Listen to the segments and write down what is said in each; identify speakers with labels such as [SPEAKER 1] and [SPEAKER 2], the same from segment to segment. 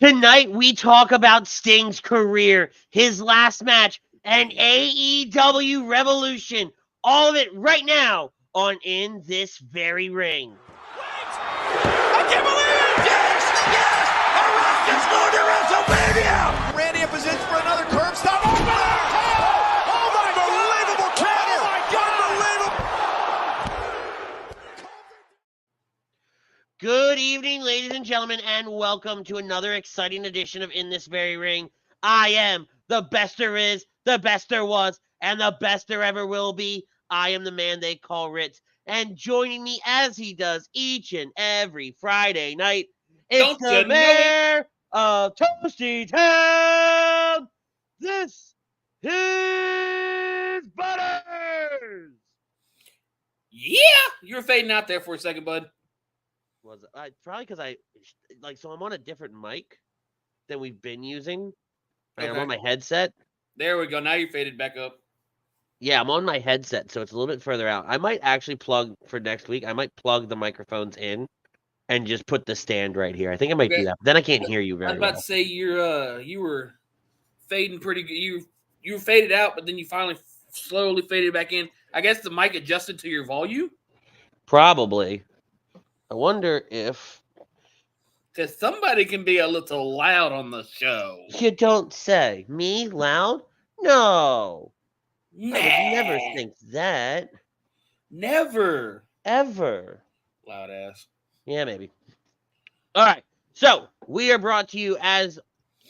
[SPEAKER 1] Tonight, we talk about Sting's career, his last match, and AEW Revolution. All of it right now on In This Very Ring.
[SPEAKER 2] Wait! I can't believe it! Yes! Yes! A Rock is going to WrestleMania! Randy in position for another curb stop. Oh, my! Oh, my! Unbelievable counter! Oh, my God! Unbelievable!
[SPEAKER 1] Good evening, ladies and gentlemen, and welcome to another exciting edition of In This Very Ring. I am the best there is, the best there was, and the best there ever will be. I am the man they call Ritz, and joining me as he does each and every Friday night, it's the mayor of Toasty Town. This is Butters.
[SPEAKER 3] Yeah, you were fading out there for a second, bud.
[SPEAKER 1] Was probably because so I'm on a different mic than we've been using.
[SPEAKER 3] Okay.
[SPEAKER 1] I'm on my headset.
[SPEAKER 3] There we go. Now you're faded back up.
[SPEAKER 1] Yeah, I'm on my headset, so it's a little bit further out. I might actually plug for next week. I might plug the microphones in and just put the stand right here. I think I might do that. But then I can't hear you
[SPEAKER 3] I
[SPEAKER 1] very
[SPEAKER 3] was about
[SPEAKER 1] well.
[SPEAKER 3] to say you were fading pretty good. You were faded out, but then you finally slowly faded back in. I guess the mic adjusted to your volume.
[SPEAKER 1] Probably. I wonder if
[SPEAKER 3] Because somebody can be a little loud on the show.
[SPEAKER 1] you don't say. Me loud? No.
[SPEAKER 3] Nah.
[SPEAKER 1] I would never think that.
[SPEAKER 3] Never.
[SPEAKER 1] Ever.
[SPEAKER 3] Loud ass.
[SPEAKER 1] Yeah, maybe. All right. So we are brought to you as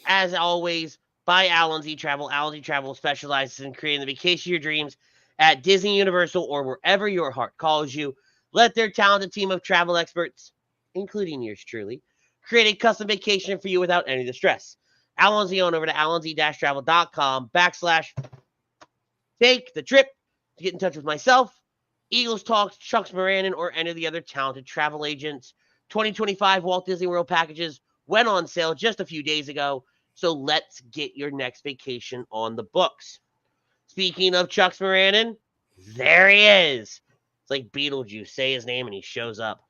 [SPEAKER 1] always by Allen's eTravel. Allen's eTravel specializes in creating the vacation of your dreams at Disney, Universal, or wherever your heart calls you. Let their talented team of travel experts, including yours truly, create a custom vacation for you without any of the stress. Allen's on over to allens-travel.com/take the trip to get in touch with myself, Eagles Talks, Chuck Moranin, or any of the other talented travel agents. 2025 Walt Disney World packages went on sale just a few days ago, so let's get your next vacation on the books. Speaking of Chuck Moranin, there he is. It's like Beetlejuice. Say his name and he shows up.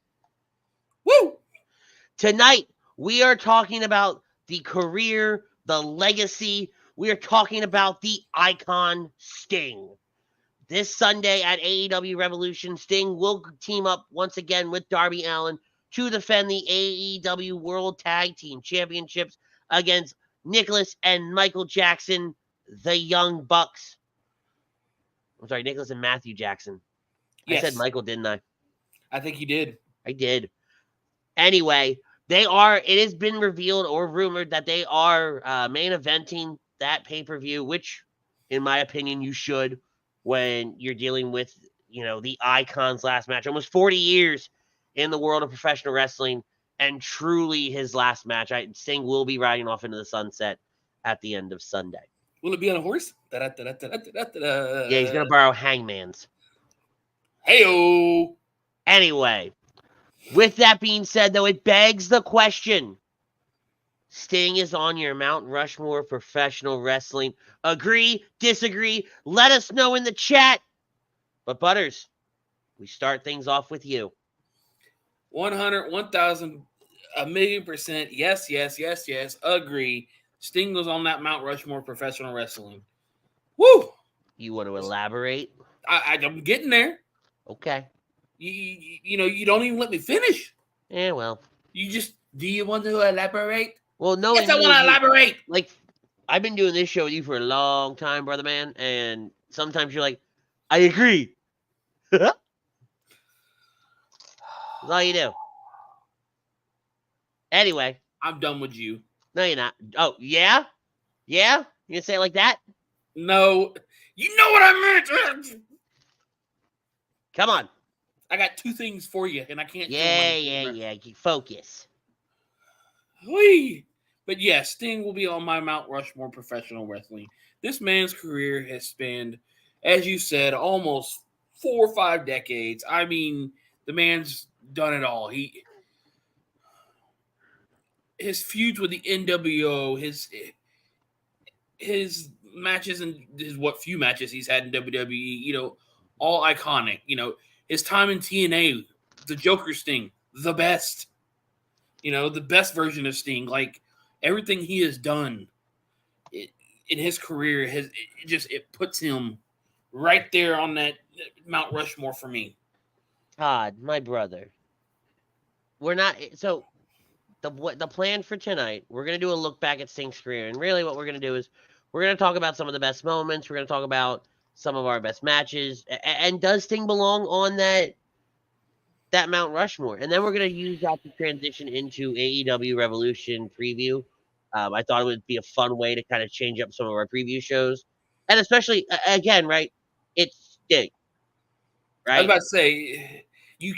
[SPEAKER 3] Woo!
[SPEAKER 1] Tonight, we are talking about the career, the legacy. We are talking about the icon Sting. This Sunday at AEW Revolution, Sting will team up once again with Darby Allin to defend the AEW World Tag Team Championships against Nicholas and Michael Jackson, the Young Bucks. I'm sorry, Nicholas and Matthew Jackson.
[SPEAKER 3] Yes.
[SPEAKER 1] I said Michael, didn't I?
[SPEAKER 3] I think you did.
[SPEAKER 1] I did. Anyway, it has been revealed or rumored that they are main eventing that pay-per-view, which, in my opinion, you should when you're dealing with, the Icon's last match. Almost 40 years in the world of professional wrestling, and truly his last match. Sting will be riding off into the sunset at the end of Sunday.
[SPEAKER 3] Will it be on a horse?
[SPEAKER 1] Yeah, he's going to borrow Hangman's.
[SPEAKER 3] Hey-o!
[SPEAKER 1] Anyway, with that being said, though, it begs the question. Sting is on your Mount Rushmore professional wrestling. Agree? Disagree? Let us know in the chat. But Butters, we start things off with you.
[SPEAKER 3] 100, 1,000, 1,000,000%. Yes. Agree. Sting was on that Mount Rushmore professional wrestling. Woo!
[SPEAKER 1] You want to elaborate?
[SPEAKER 3] I'm getting there.
[SPEAKER 1] Okay.
[SPEAKER 3] You don't even let me finish.
[SPEAKER 1] Yeah, well.
[SPEAKER 3] Do you want to elaborate?
[SPEAKER 1] Well, no.
[SPEAKER 3] Yes, I want to elaborate.
[SPEAKER 1] Like, I've been doing this show with you for a long time, brother man, and sometimes you're like, I agree. That's all you do. Anyway.
[SPEAKER 3] I'm done with you.
[SPEAKER 1] No, you're not. Oh, yeah? Yeah? You gonna say it like that?
[SPEAKER 3] No. You know what I meant.
[SPEAKER 1] Come on.
[SPEAKER 3] I got two things for you, and I can't.
[SPEAKER 1] Yeah. Focus.
[SPEAKER 3] Whee! But yeah, Sting will be on my Mount Rushmore professional wrestling. This man's career has spanned, as you said, almost 4 or 5 decades. I mean, the man's done it all. His feuds with the NWO, his matches and what few matches he's had in WWE, all iconic. His time in TNA, the Joker Sting, the best. The best version of Sting. Like, everything he has done in his career it puts him right there on that Mount Rushmore for me.
[SPEAKER 1] Todd, my brother. We're not so the plan for tonight. We're gonna do a look back at Sting's career, and really, what we're gonna do is we're gonna talk about some of the best moments. We're gonna talk about some of our best matches, and does Sting belong on that Mount Rushmore? And then we're gonna use that to transition into AEW Revolution preview. I thought it would be a fun way to kind of change up some of our preview shows, and especially again, right? It's Sting,
[SPEAKER 3] I was
[SPEAKER 1] right?
[SPEAKER 3] about to say you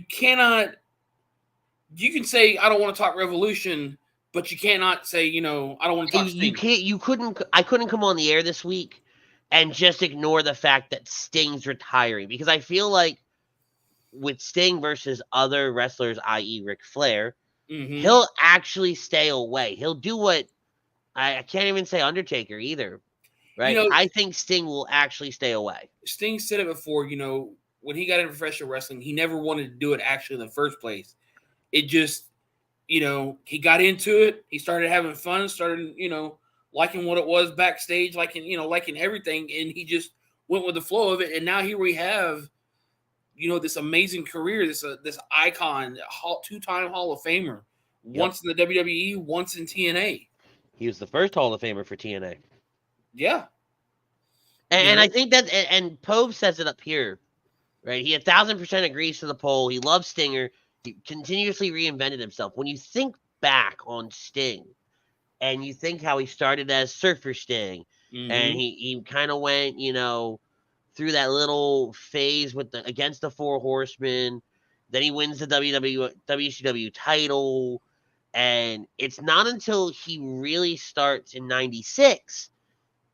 [SPEAKER 3] cannot. You can say I don't want to talk Revolution, but you cannot say I don't want to talk Sting.
[SPEAKER 1] I couldn't come on the air this week and just ignore the fact that Sting's retiring, because I feel like with Sting versus other wrestlers, i.e. Ric Flair, he'll actually stay away. He'll do what I can't even say Undertaker either, right? I think Sting will actually stay away.
[SPEAKER 3] Sting said it before, when he got into professional wrestling, he never wanted to do it actually in the first place. It just, he got into it. He started having fun, started, liking what it was backstage, liking everything. And he just went with the flow of it. And now here we have, this amazing career, this icon, two-time Hall of Famer, once in the WWE, once in TNA.
[SPEAKER 1] He was the first Hall of Famer for TNA.
[SPEAKER 3] Yeah.
[SPEAKER 1] And I think that, and Pove says it up here, right? He 1,000% agrees to the poll. He loves Stinger. He continuously reinvented himself. When you think back on Sting, and you think how he started as Surfer Sting, and he kind of went, through that little phase against the Four Horsemen. Then he wins the WCW title, and it's not until he really starts in '96,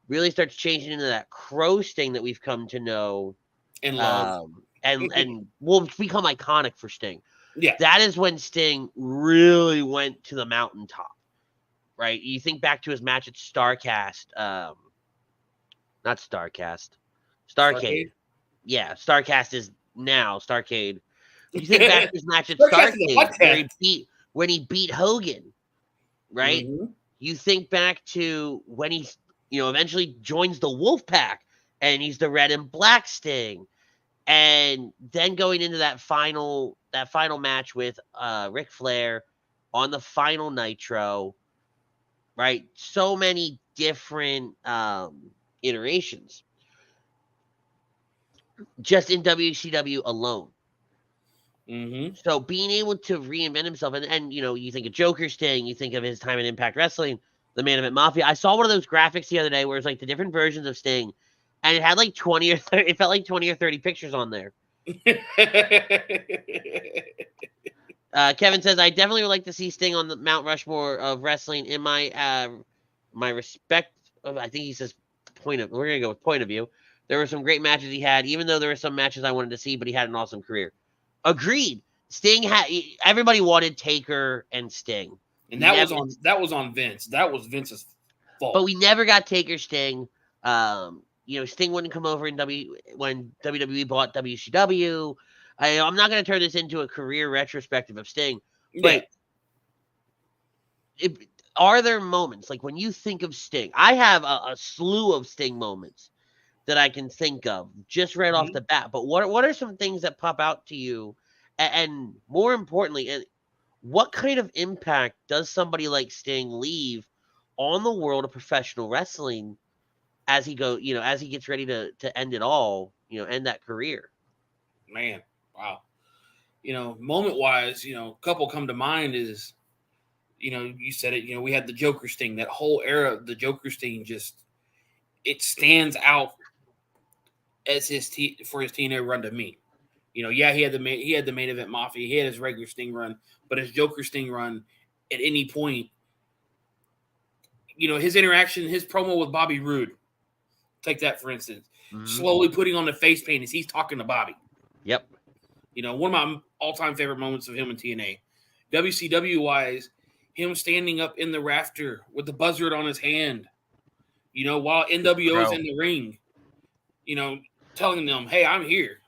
[SPEAKER 1] really starts changing into that Crow Sting that we've come to know
[SPEAKER 3] and love,
[SPEAKER 1] and will become iconic for Sting.
[SPEAKER 3] Yeah,
[SPEAKER 1] that is when Sting really went to the mountaintop, right? You think back to his match at Starcast, not Starcast. Starcade. Yeah, Starcast is now Starcade. You think back to his match at Starcade when he beat Hogan, right? You think back to when he, eventually joins the Wolfpack and he's the Red and Black Sting, and then going into that final match with Ric Flair on the final Nitro, right? So many different iterations. Just in WCW alone. So being able to reinvent himself, and you think of Joker Sting, you think of his time in Impact Wrestling, the Man Event Mafia. I saw one of those graphics the other day where it's like the different versions of Sting, and it had like 20 or 30, it felt like 20 or 30 pictures on there. Kevin says, I definitely would like to see Sting on the Mount Rushmore of wrestling. In my respect, I think he says we're gonna go with point of view. There were some great matches he had, even though there were some matches I wanted to see, but he had an awesome career. Agreed. Sting everybody wanted Taker and Sting.
[SPEAKER 3] And that was on Vince. That was Vince's fault.
[SPEAKER 1] But we never got Taker Sting. Sting wouldn't come over when WWE bought WCW. I'm not going to turn this into a career retrospective of Sting, but are there moments like when you think of Sting? I have a slew of Sting moments that I can think of just right off the bat. But what are some things that pop out to you? And more importantly, what kind of impact does somebody like Sting leave on the world of professional wrestling as he gets ready to end it all, end that career?
[SPEAKER 3] Man, wow. Moment wise, a couple come to mind is, you said it, we had the Joker Sting, that whole era of the Joker Sting, it stands out as for his TNA run to me. He had the main event Mafia, he had his regular Sting run, but his Joker Sting run at any point, his interaction, his promo with Bobby Roode, take that for instance, slowly putting on the face paint as he's talking to Bobby.
[SPEAKER 1] Yep.
[SPEAKER 3] One of my all-time favorite moments of him in TNA. WCW wise, him standing up in the rafter with the buzzard on his hand, while NWO's in the ring, telling them, hey, I'm here,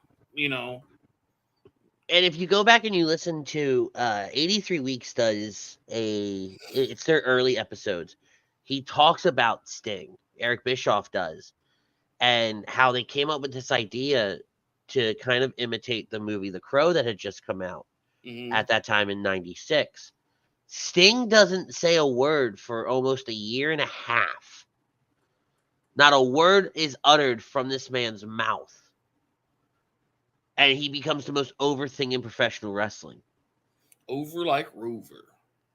[SPEAKER 1] And if you go back and you listen to 83 Weeks does it's their early episodes. He talks about Sting. Eric Bischoff does. And how they came up with this idea to kind of imitate the movie The Crow that had just come out at that time in 96. Sting doesn't say a word for almost a year and a half. Not a word is uttered from this man's mouth. And he becomes the most over thing in professional wrestling.
[SPEAKER 3] Over like Rover.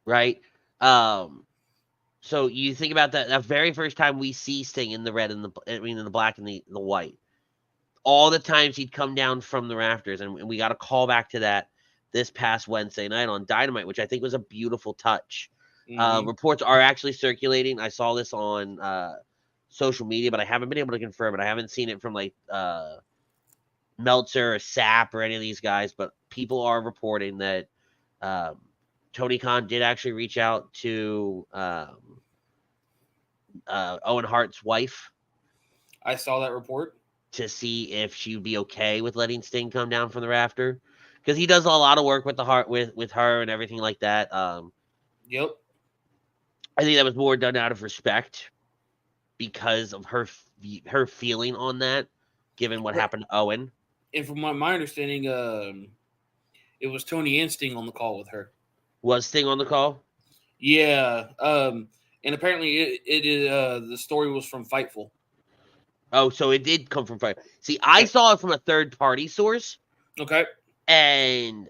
[SPEAKER 1] Right? So you think about that very first time we see Sting in the red and in the black and the white. All the times he'd come down from the rafters, and we got a call back to that this past Wednesday night on Dynamite, which I think was a beautiful touch. Reports are actually circulating. I saw this on social media, but I haven't been able to confirm it. I haven't seen it from like Meltzer or Sapp or any of these guys, but people are reporting that Tony Khan did actually reach out to Owen Hart's wife.
[SPEAKER 3] I saw that report.
[SPEAKER 1] To see if she would be okay with letting Sting come down from the rafter. Because he does a lot of work with the heart with her and everything like that.
[SPEAKER 3] Yep. I
[SPEAKER 1] think that was more done out of respect because of her feeling on that, given what happened to Owen.
[SPEAKER 3] And from my understanding, it was Tony and Sting on the call with her.
[SPEAKER 1] Was Sting on the call?
[SPEAKER 3] Yeah. And apparently it is the story was from Fightful.
[SPEAKER 1] Oh, so it did come from Fightful. See, I saw it from a third-party source.
[SPEAKER 3] Okay.
[SPEAKER 1] And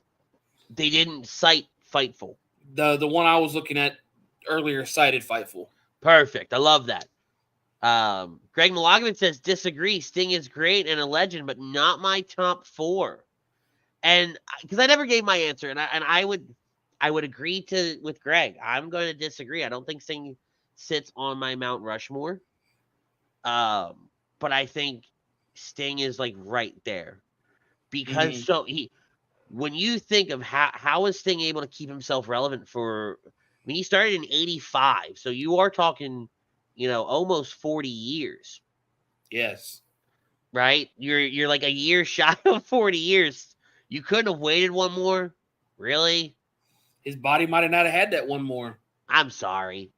[SPEAKER 1] they didn't cite Fightful.
[SPEAKER 3] The one I was looking at earlier cited Fightful.
[SPEAKER 1] Perfect. I love that. Greg Malagovich says, disagree. Sting is great and a legend, but not my top 4. And because I never gave my answer, and I would agree with Greg. I'm going to disagree. I don't think Sting sits on my Mount Rushmore. But I think Sting is like right there because when you think of how is Sting able to keep himself relevant he started in 85. So you are talking, almost 40 years.
[SPEAKER 3] Yes.
[SPEAKER 1] Right. You're like a year shy of 40 years. You couldn't have waited one more. Really?
[SPEAKER 3] His body might have not have had that one more.
[SPEAKER 1] I'm sorry.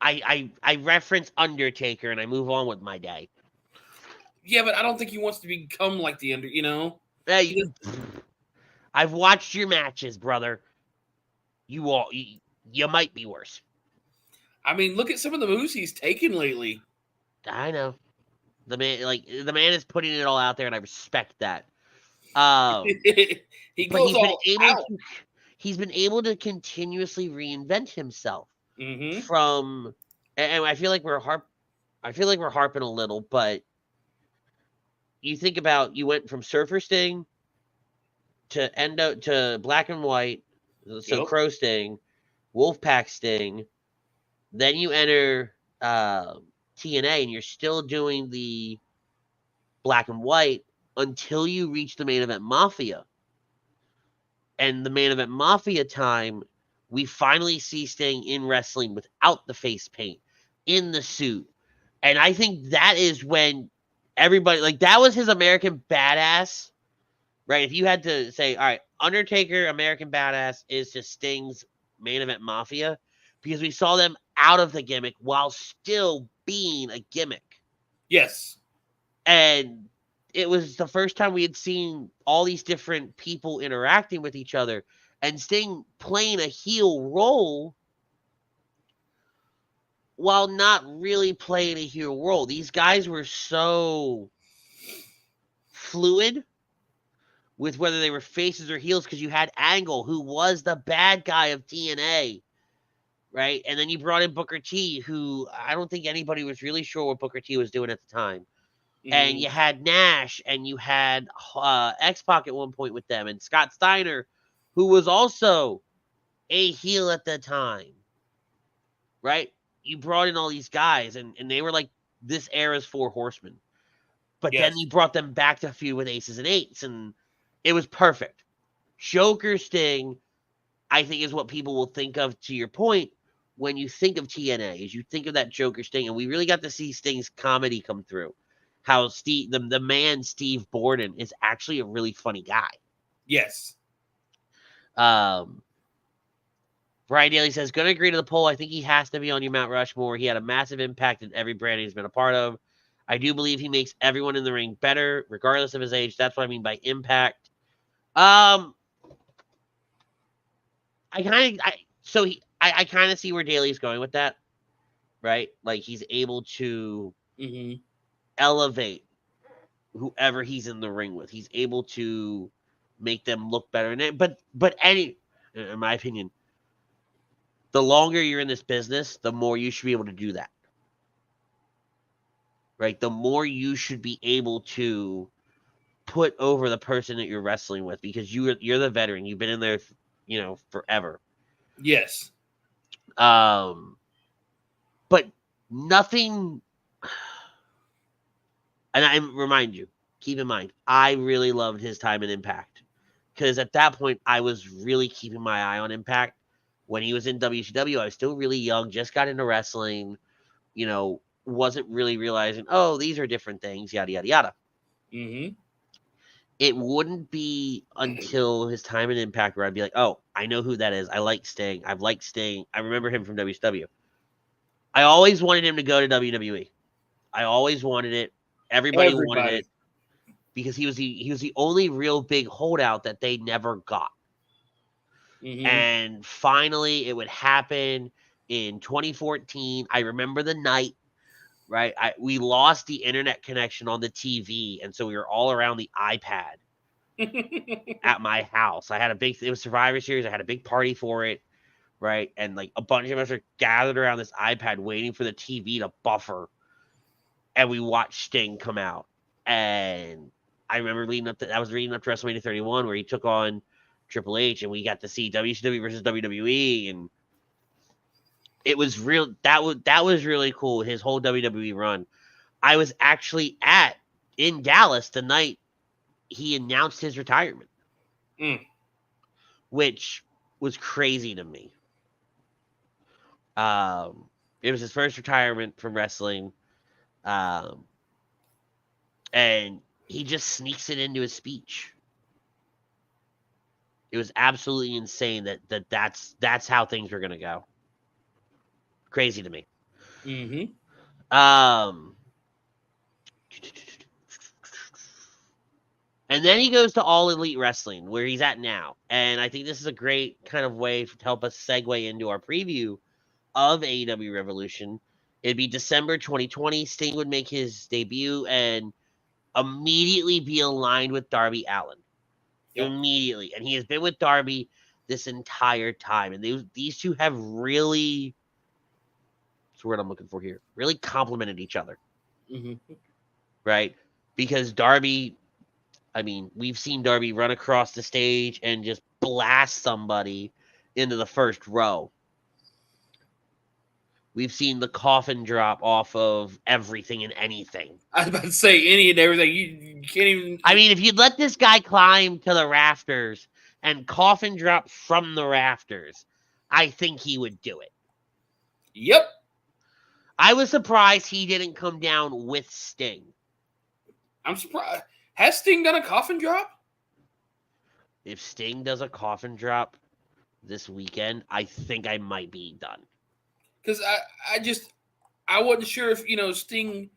[SPEAKER 1] I reference Undertaker and I move on with my day.
[SPEAKER 3] Yeah, but I don't think he wants to become like the
[SPEAKER 1] I've watched your matches, brother. You might be worse.
[SPEAKER 3] I mean, look at some of the moves he's taken lately.
[SPEAKER 1] I know. The man is putting it all out there, and I respect that. He's been able to continuously reinvent himself from, and I feel like we're harping a little, but you think about, you went from Surfer Sting to Black and White, so Crow Sting, Wolfpack Sting, then you enter TNA, and you're still doing the Black and White until you reach the Main Event Mafia. And the Main Event Mafia time, we finally see Sting in wrestling without the face paint, in the suit. And I think that is when everybody, that was his American Badass, right? If you had to say, all right, Undertaker, American Badass is just Sting's Main Event Mafia, because we saw them out of the gimmick while still being a gimmick.
[SPEAKER 3] Yes.
[SPEAKER 1] And it was the first time we had seen all these different people interacting with each other and Sting playing a heel role while not really playing a heel role. These guys were so fluid with whether they were faces or heels, because you had Angle, who was the bad guy of TNA, right? And then you brought in Booker T, who I don't think anybody was really sure what Booker T was doing at the time. And you had Nash, and you had X-Pac at one point with them, and Scott Steiner, who was also a heel at the time, right? You brought in all these guys, and they were like this era's Four Horsemen. But then you brought them back to feud with Aces and Eights, and it was perfect. Joker Sting, I think, is what people will think of, to your point, when you think of TNA, is you think of that Joker Sting, and we really got to see Sting's comedy come through. How the man Steve Borden is actually a really funny guy.
[SPEAKER 3] Yes.
[SPEAKER 1] Brian Daly says, going to agree to the poll. I think he has to be on your Mount Rushmore. He had a massive impact in every brand he's been a part of. I do believe he makes everyone in the ring better, regardless of his age. That's what I mean by impact. I kind of see where Daly's going with that, right? Like he's able to elevate whoever he's in the ring with. He's able to make them look better. But in my opinion, the longer you're in this business, the more you should be able to do that. Right? The more you should be able to put over the person that you're wrestling with because you're the veteran. You've been in there, forever.
[SPEAKER 3] Yes.
[SPEAKER 1] But nothing. And I remind you, keep in mind, I really loved his time in Impact because at that point I was really keeping my eye on Impact. When he was in WCW, I was still really young, just got into wrestling, wasn't really realizing, oh, these are different things, yada, yada, yada.
[SPEAKER 3] Mm-hmm.
[SPEAKER 1] It wouldn't be until his time in Impact where I'd be like, oh, I know who that is. I like Sting. I've liked Sting. I remember him from WCW. I always wanted him to go to WWE. I always wanted it. Everybody wanted it because he was the only real big holdout that they never got. Mm-hmm. And finally, it would happen in 2014. I remember the night, right? We lost the internet connection on the TV, and so we were all around the iPad at my house. It was Survivor Series. I had a big party for it, right? And like a bunch of us are gathered around this iPad waiting for the TV to buffer, and we watched Sting come out. And I remember I was reading up to WrestleMania 31 where he took on Triple H, and we got to see WCW versus WWE, and it was real. That was really cool. His whole WWE run. I was actually in Dallas the night he announced his retirement, which was crazy to me. It was his first retirement from wrestling, and he just sneaks it into his speech. It was absolutely insane that's how things were gonna go. Crazy to me.
[SPEAKER 3] Mm-hmm.
[SPEAKER 1] And then he goes to All Elite Wrestling, where he's at now. And I think this is a great kind of way to help us segue into our preview of AEW Revolution. It'd be December 2020. Sting would make his debut and immediately be aligned with Darby Allin. Yep. Immediately. And he has been with Darby this entire time. And these two have really, what's the word I'm looking for here? Really complemented each other.
[SPEAKER 3] Mm-hmm.
[SPEAKER 1] Right? Because Darby, we've seen Darby run across the stage and just blast somebody into the first row. We've seen the coffin drop off of everything and anything.
[SPEAKER 3] I was about to say any and everything. You can't even...
[SPEAKER 1] if you'd let this guy climb to the rafters and coffin drop from the rafters, I think he would do it.
[SPEAKER 3] Yep.
[SPEAKER 1] I was surprised he didn't come down with Sting.
[SPEAKER 3] I'm surprised. Has Sting done a coffin drop?
[SPEAKER 1] If Sting does a coffin drop this weekend, I think I might be done.
[SPEAKER 3] Because I wasn't sure if, Sting,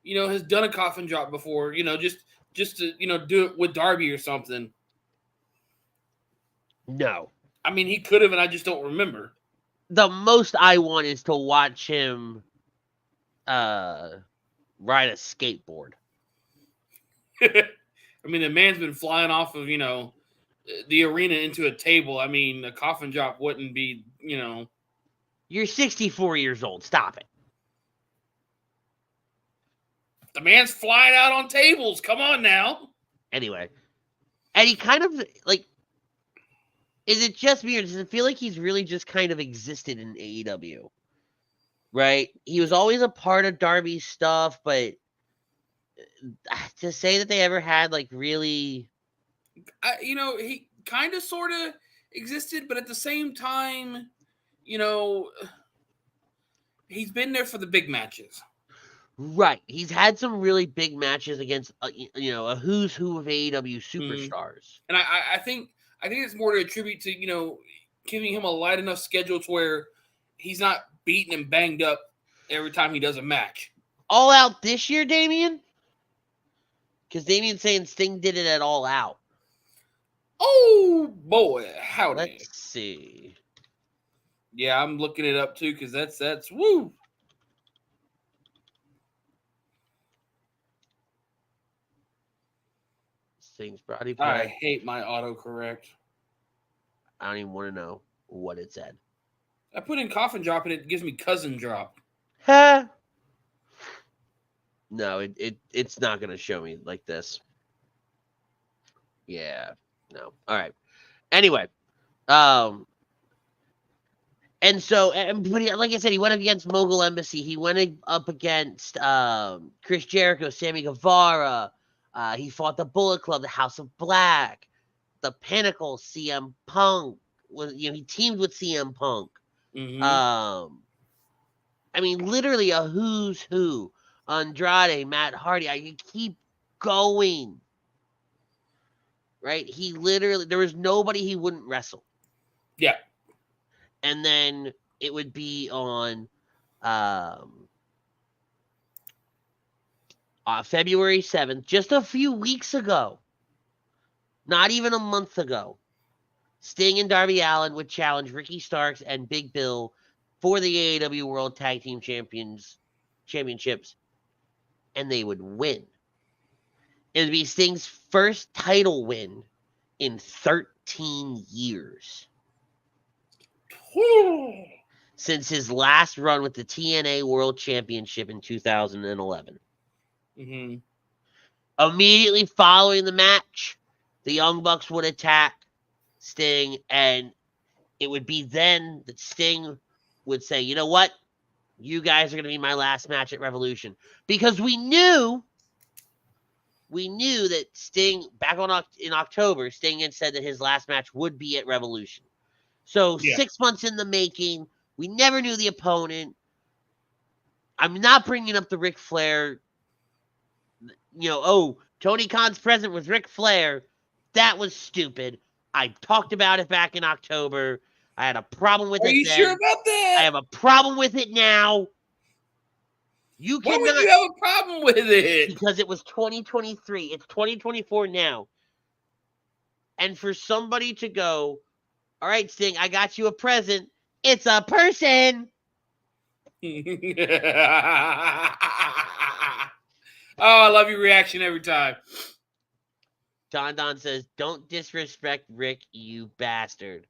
[SPEAKER 3] has done a coffin drop before, just to, do it with Darby or something.
[SPEAKER 1] No.
[SPEAKER 3] He could have, and I just don't remember.
[SPEAKER 1] The most I want is to watch him ride a skateboard.
[SPEAKER 3] The man's been flying off of, the arena into a table. A coffin drop wouldn't be,
[SPEAKER 1] You're 64 years old. Stop it.
[SPEAKER 3] The man's flying out on tables. Come on now.
[SPEAKER 1] Anyway. And he kind of, is it just me or does it feel like he's really just kind of existed in AEW? Right? He was always a part of Darby's stuff, but to say that they ever had, really...
[SPEAKER 3] he kind of sort of existed, but at the same time... he's been there for the big matches.
[SPEAKER 1] Right. He's had some really big matches against, a who's who of AEW superstars.
[SPEAKER 3] And I I think it's more to attribute to, giving him a light enough schedule to where he's not beaten and banged up every time he does a match.
[SPEAKER 1] All Out this year, Damian? Because Damian's saying Sting did it at All Out.
[SPEAKER 3] Oh, boy. Howdy.
[SPEAKER 1] Let's see.
[SPEAKER 3] Yeah, I'm looking it up, too, because that's woo.
[SPEAKER 1] Sting's body
[SPEAKER 3] I
[SPEAKER 1] play.
[SPEAKER 3] hate my autocorrect.
[SPEAKER 1] I don't even want to know what it said.
[SPEAKER 3] I put in coffin drop and it gives me cousin drop.
[SPEAKER 1] Huh? No, it's not going to show me like this. Yeah. No. All right. Anyway. And so, but like I said, he went up against Mogul Embassy. He went up against Chris Jericho, Sammy Guevara. He fought the Bullet Club, the House of Black, the Pinnacle, CM Punk. He teamed with CM Punk.
[SPEAKER 3] Mm-hmm.
[SPEAKER 1] I mean, literally a who's who. Andrade, Matt Hardy. I can keep going. Right? There was nobody he wouldn't wrestle.
[SPEAKER 3] Yeah.
[SPEAKER 1] And then it would be on February 7th, just a few weeks ago, not even a month ago, Sting and Darby Allin would challenge Ricky Starks and Big Bill for the AEW World Tag Team Championships, and they would win. It would be Sting's first title win in 13 years. Since his last run with the TNA World Championship in 2011.
[SPEAKER 3] Mm-hmm.
[SPEAKER 1] Immediately following the match, the Young Bucks would attack Sting, and it would be then that Sting would say, you know what? You guys are going to be my last match at Revolution. Because we knew that Sting, back in October, Sting had said that his last match would be at Revolution. So 6 months in the making, we never knew the opponent. I'm not bringing up the Ric Flair, Tony Khan's present with Ric Flair. That was stupid. I talked about it back in October. I had a problem with it then.
[SPEAKER 3] Are you sure about that?
[SPEAKER 1] I have a problem with it now.
[SPEAKER 3] Why would you have a problem with it?
[SPEAKER 1] Because it was 2023. It's 2024 now. And for somebody to go, all right, Sting, I got you a present. It's a person.
[SPEAKER 3] Oh, I love your reaction every time.
[SPEAKER 1] Don says, don't disrespect Rick, you bastard.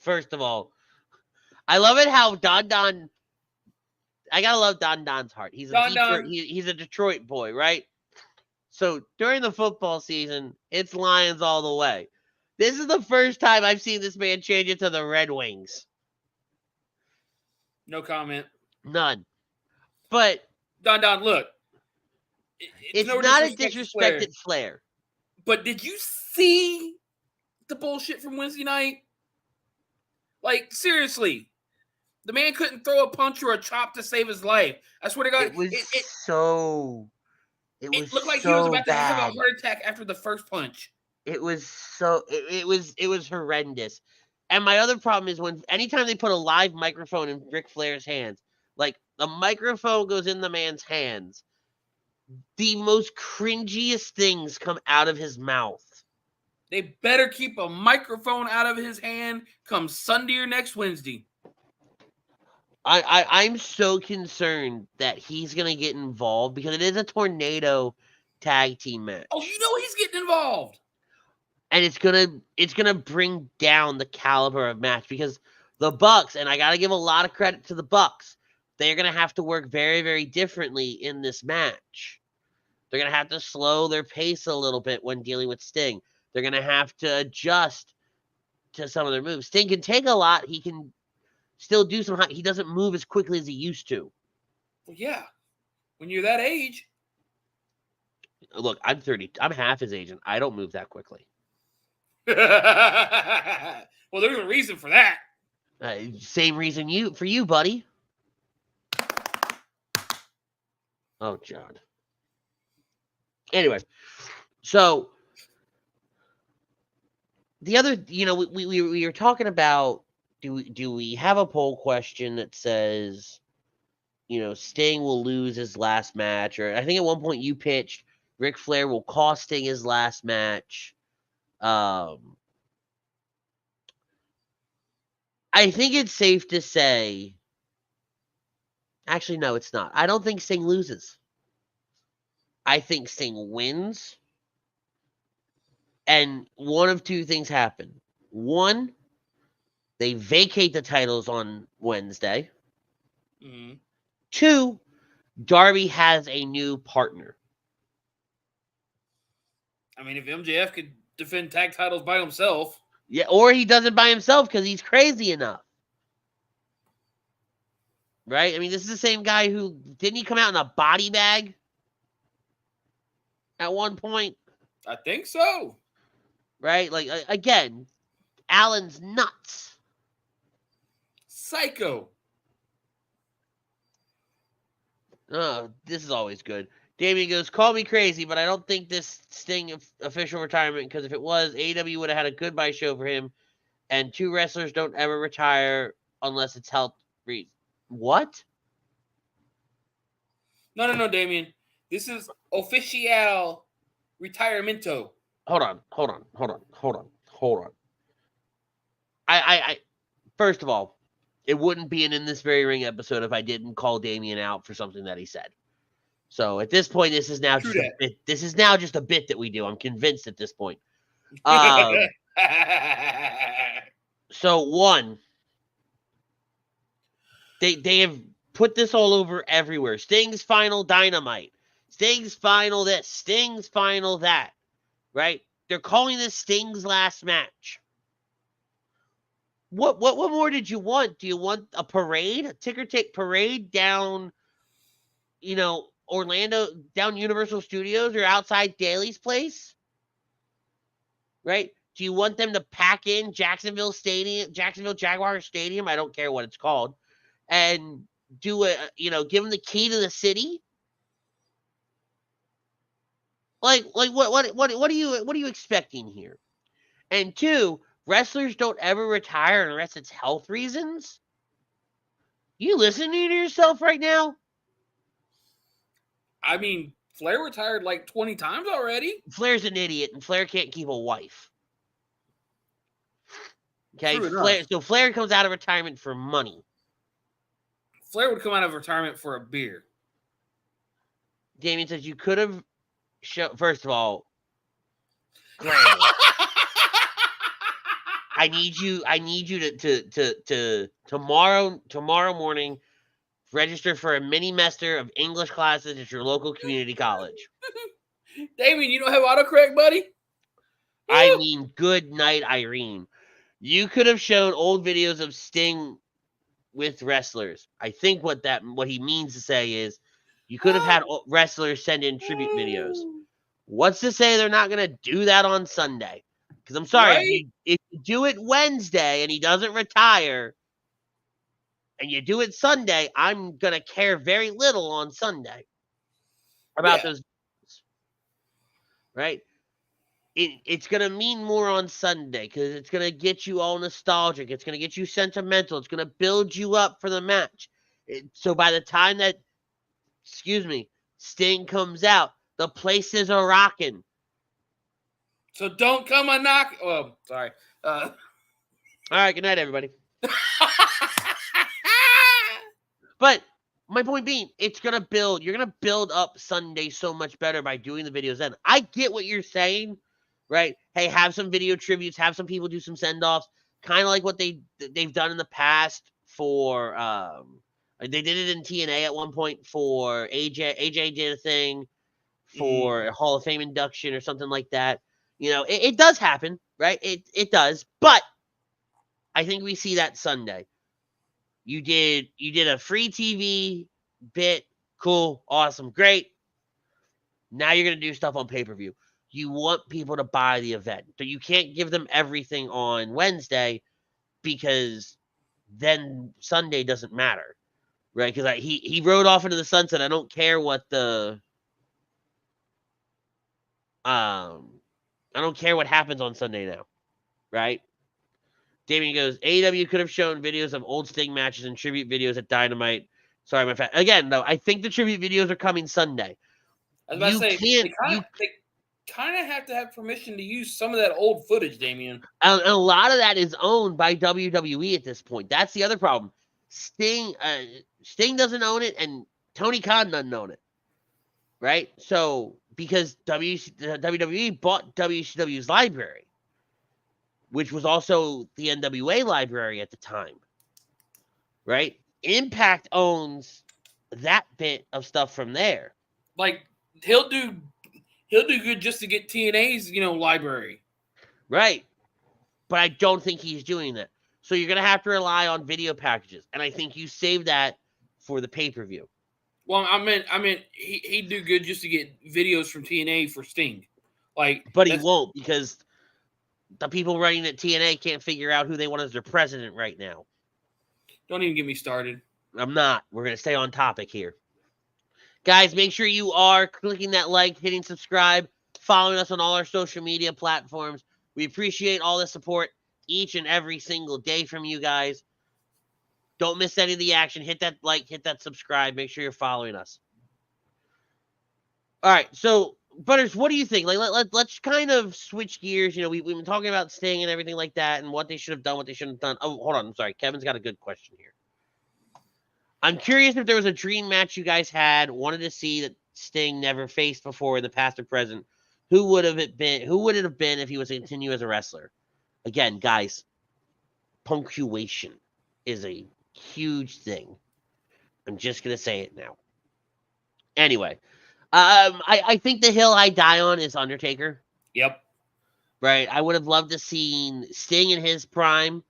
[SPEAKER 1] First of all, I love it how Don. I gotta love Don's heart. He's a Detroit boy, right? So during the football season, it's Lions all the way. This is the first time I've seen this man change it to the Red Wings.
[SPEAKER 3] No comment.
[SPEAKER 1] None. But
[SPEAKER 3] Don, look.
[SPEAKER 1] It's no not a disrespected Flair.
[SPEAKER 3] But did you see the bullshit from Wednesday night? Like, seriously. The man couldn't throw a punch or a chop to save his life. I swear to God.
[SPEAKER 1] It looked
[SPEAKER 3] like
[SPEAKER 1] so
[SPEAKER 3] he was about
[SPEAKER 1] bad.
[SPEAKER 3] to have a heart attack after the first punch.
[SPEAKER 1] It was horrendous. And my other problem is anytime they put a live microphone in Ric Flair's hands, like the microphone goes in the man's hands, the most cringiest things come out of his mouth.
[SPEAKER 3] They better keep a microphone out of his hand come Sunday or next Wednesday.
[SPEAKER 1] I'm so concerned that he's gonna get involved because it is a tornado tag team match.
[SPEAKER 3] Oh, you know he's getting involved.
[SPEAKER 1] And it's gonna bring down the caliber of match because the Bucks, and I gotta give a lot of credit to the Bucks, they're gonna have to work very, very differently in this match. They're gonna have to slow their pace a little bit when dealing with Sting. They're gonna have to adjust to some of their moves. Sting can take a lot. He can still do some. He doesn't move as quickly as he used to.
[SPEAKER 3] Well, yeah. When you're that age.
[SPEAKER 1] Look, I'm 30. I'm half his age, and I don't move that quickly.
[SPEAKER 3] Well, there's a reason for that.
[SPEAKER 1] Same reason for you, buddy. Oh, John. Anyway, so the other, we were talking about, do we have a poll question that says, Sting will lose his last match, or I think at one point you pitched Ric Flair will cost Sting his last match. I think it's safe to say, actually, no, it's not. I don't think Sting loses. I think Sting wins. And one of two things happen. One, they vacate the titles on Wednesday.
[SPEAKER 3] Mm-hmm.
[SPEAKER 1] Two, Darby has a new partner.
[SPEAKER 3] I mean, if MJF could defend tag titles by himself.
[SPEAKER 1] Yeah, or he does it by himself because he's crazy enough. Right? I mean, this is the same guy who, didn't he come out in a body bag at one point?
[SPEAKER 3] I think so.
[SPEAKER 1] Right? Like, again, Allen's nuts.
[SPEAKER 3] Psycho.
[SPEAKER 1] Oh, this is always good. Damien goes, call me crazy, but I don't think this Sting official retirement, because if it was, AEW would have had a goodbye show for him, and 2 wrestlers don't ever retire unless it's health reasons. What?
[SPEAKER 3] No, Damien. This is official retiremento.
[SPEAKER 1] Hold on. I first of all, it wouldn't be an In This Very Ring episode if I didn't call Damien out for something that he said. So at this point, this is now just a bit. This is now just a bit that we do. I'm convinced at this point. So one, they have put this all over everywhere. Sting's final Dynamite. Sting's final this. Sting's final that. Right? They're calling this Sting's last match. What more did you want? Do you want a parade? A ticker tape parade down, Orlando, down Universal Studios or outside Daly's place? Right? Do you want them to pack in Jacksonville Jaguar Stadium? I don't care what it's called. And do give them the key to the city? Like what are you expecting here? And 2, wrestlers don't ever retire unless it's health reasons? You listening to yourself right now?
[SPEAKER 3] I mean, Flair retired like 20 times already.
[SPEAKER 1] Flair's an idiot, and Flair can't keep a wife. Okay, Flair comes out of retirement for money.
[SPEAKER 3] Flair would come out of retirement for a beer.
[SPEAKER 1] Damien says you could have shown. First of all, I need you to tomorrow morning register for a mini semester of English classes at your local community college.
[SPEAKER 3] Damien, you don't have autocorrect, buddy?
[SPEAKER 1] I mean, good night, Irene. You could have shown old videos of Sting with wrestlers. I think what he means to say is you could have had wrestlers send in tribute videos. What's to say they're not going to do that on Sunday? Because I'm sorry,
[SPEAKER 3] right?
[SPEAKER 1] if you do it Wednesday and he doesn't retire, and you do it Sunday, I'm going to care very little on Sunday about those videos. Right? It's going to mean more on Sunday because it's going to get you all nostalgic. It's going to get you sentimental. It's going to build you up for the match. So by the time that, Sting comes out, the places are rocking.
[SPEAKER 3] So don't come a knock. Oh, sorry.
[SPEAKER 1] All right, good night, everybody. But my point being, you're going to build up Sunday so much better by doing the videos then. I get what you're saying, right? Hey, have some video tributes, have some people do some send-offs, kind of like what they've done in the past for, they did it in TNA at one point for AJ. AJ did a thing for a Hall of Fame induction or something like that. It does happen, right? It does, but I think we see that Sunday. You did a free TV bit, cool, awesome, great. Now you're gonna do stuff on pay-per-view. You want people to buy the event, so you can't give them everything on Wednesday because then Sunday doesn't matter, right? Because he rode off into the sunset. I don't care what I don't care what happens on Sunday now. right? Damien goes, AEW could have shown videos of old Sting matches and tribute videos at Dynamite. Sorry, my fat. Again, though, I think the tribute videos are coming Sunday.
[SPEAKER 3] I was about to say,
[SPEAKER 1] Can't.
[SPEAKER 3] They kind of have to have permission to use some of that old footage, Damien.
[SPEAKER 1] And a lot of that is owned by WWE at this point. That's the other problem. Sting doesn't own it, and Tony Khan doesn't own it, right? So because WWE bought WCW's library, which was also the NWA library at the time, right? Impact owns that bit of stuff from there.
[SPEAKER 3] Like he'll do good just to get TNA's library,
[SPEAKER 1] right? But I don't think he's doing that. So you're gonna have to rely on video packages, and I think you save that for the pay-per-view.
[SPEAKER 3] Well, I meant he'd do good just to get videos from TNA for Sting,
[SPEAKER 1] but he won't because the people running at TNA can't figure out who they want as their president right now.
[SPEAKER 3] Don't even get me started.
[SPEAKER 1] I'm not. We're gonna stay on topic here, guys. Make sure you are clicking that like, hitting subscribe, following us on all our social media platforms. We appreciate all the support each and every single day from you guys. Don't miss any of the action. Hit that like, hit that subscribe. Make sure you're following us. All right. So, Butters, what do you think? Let's kind of switch gears. We've been talking about Sting and everything like that and what they should have done, what they shouldn't have done. Oh, hold on. I'm sorry. Kevin's got a good question here. I'm curious if there was a dream match you guys wanted to see that Sting never faced before in the past or present. Who would it have been if he was to continue as a wrestler? Again, guys, punctuation is a huge thing. I'm just going to say it now. Anyway, I think the hill I die on is Undertaker.
[SPEAKER 3] Yep.
[SPEAKER 1] Right? I would have loved to see Sting in his prime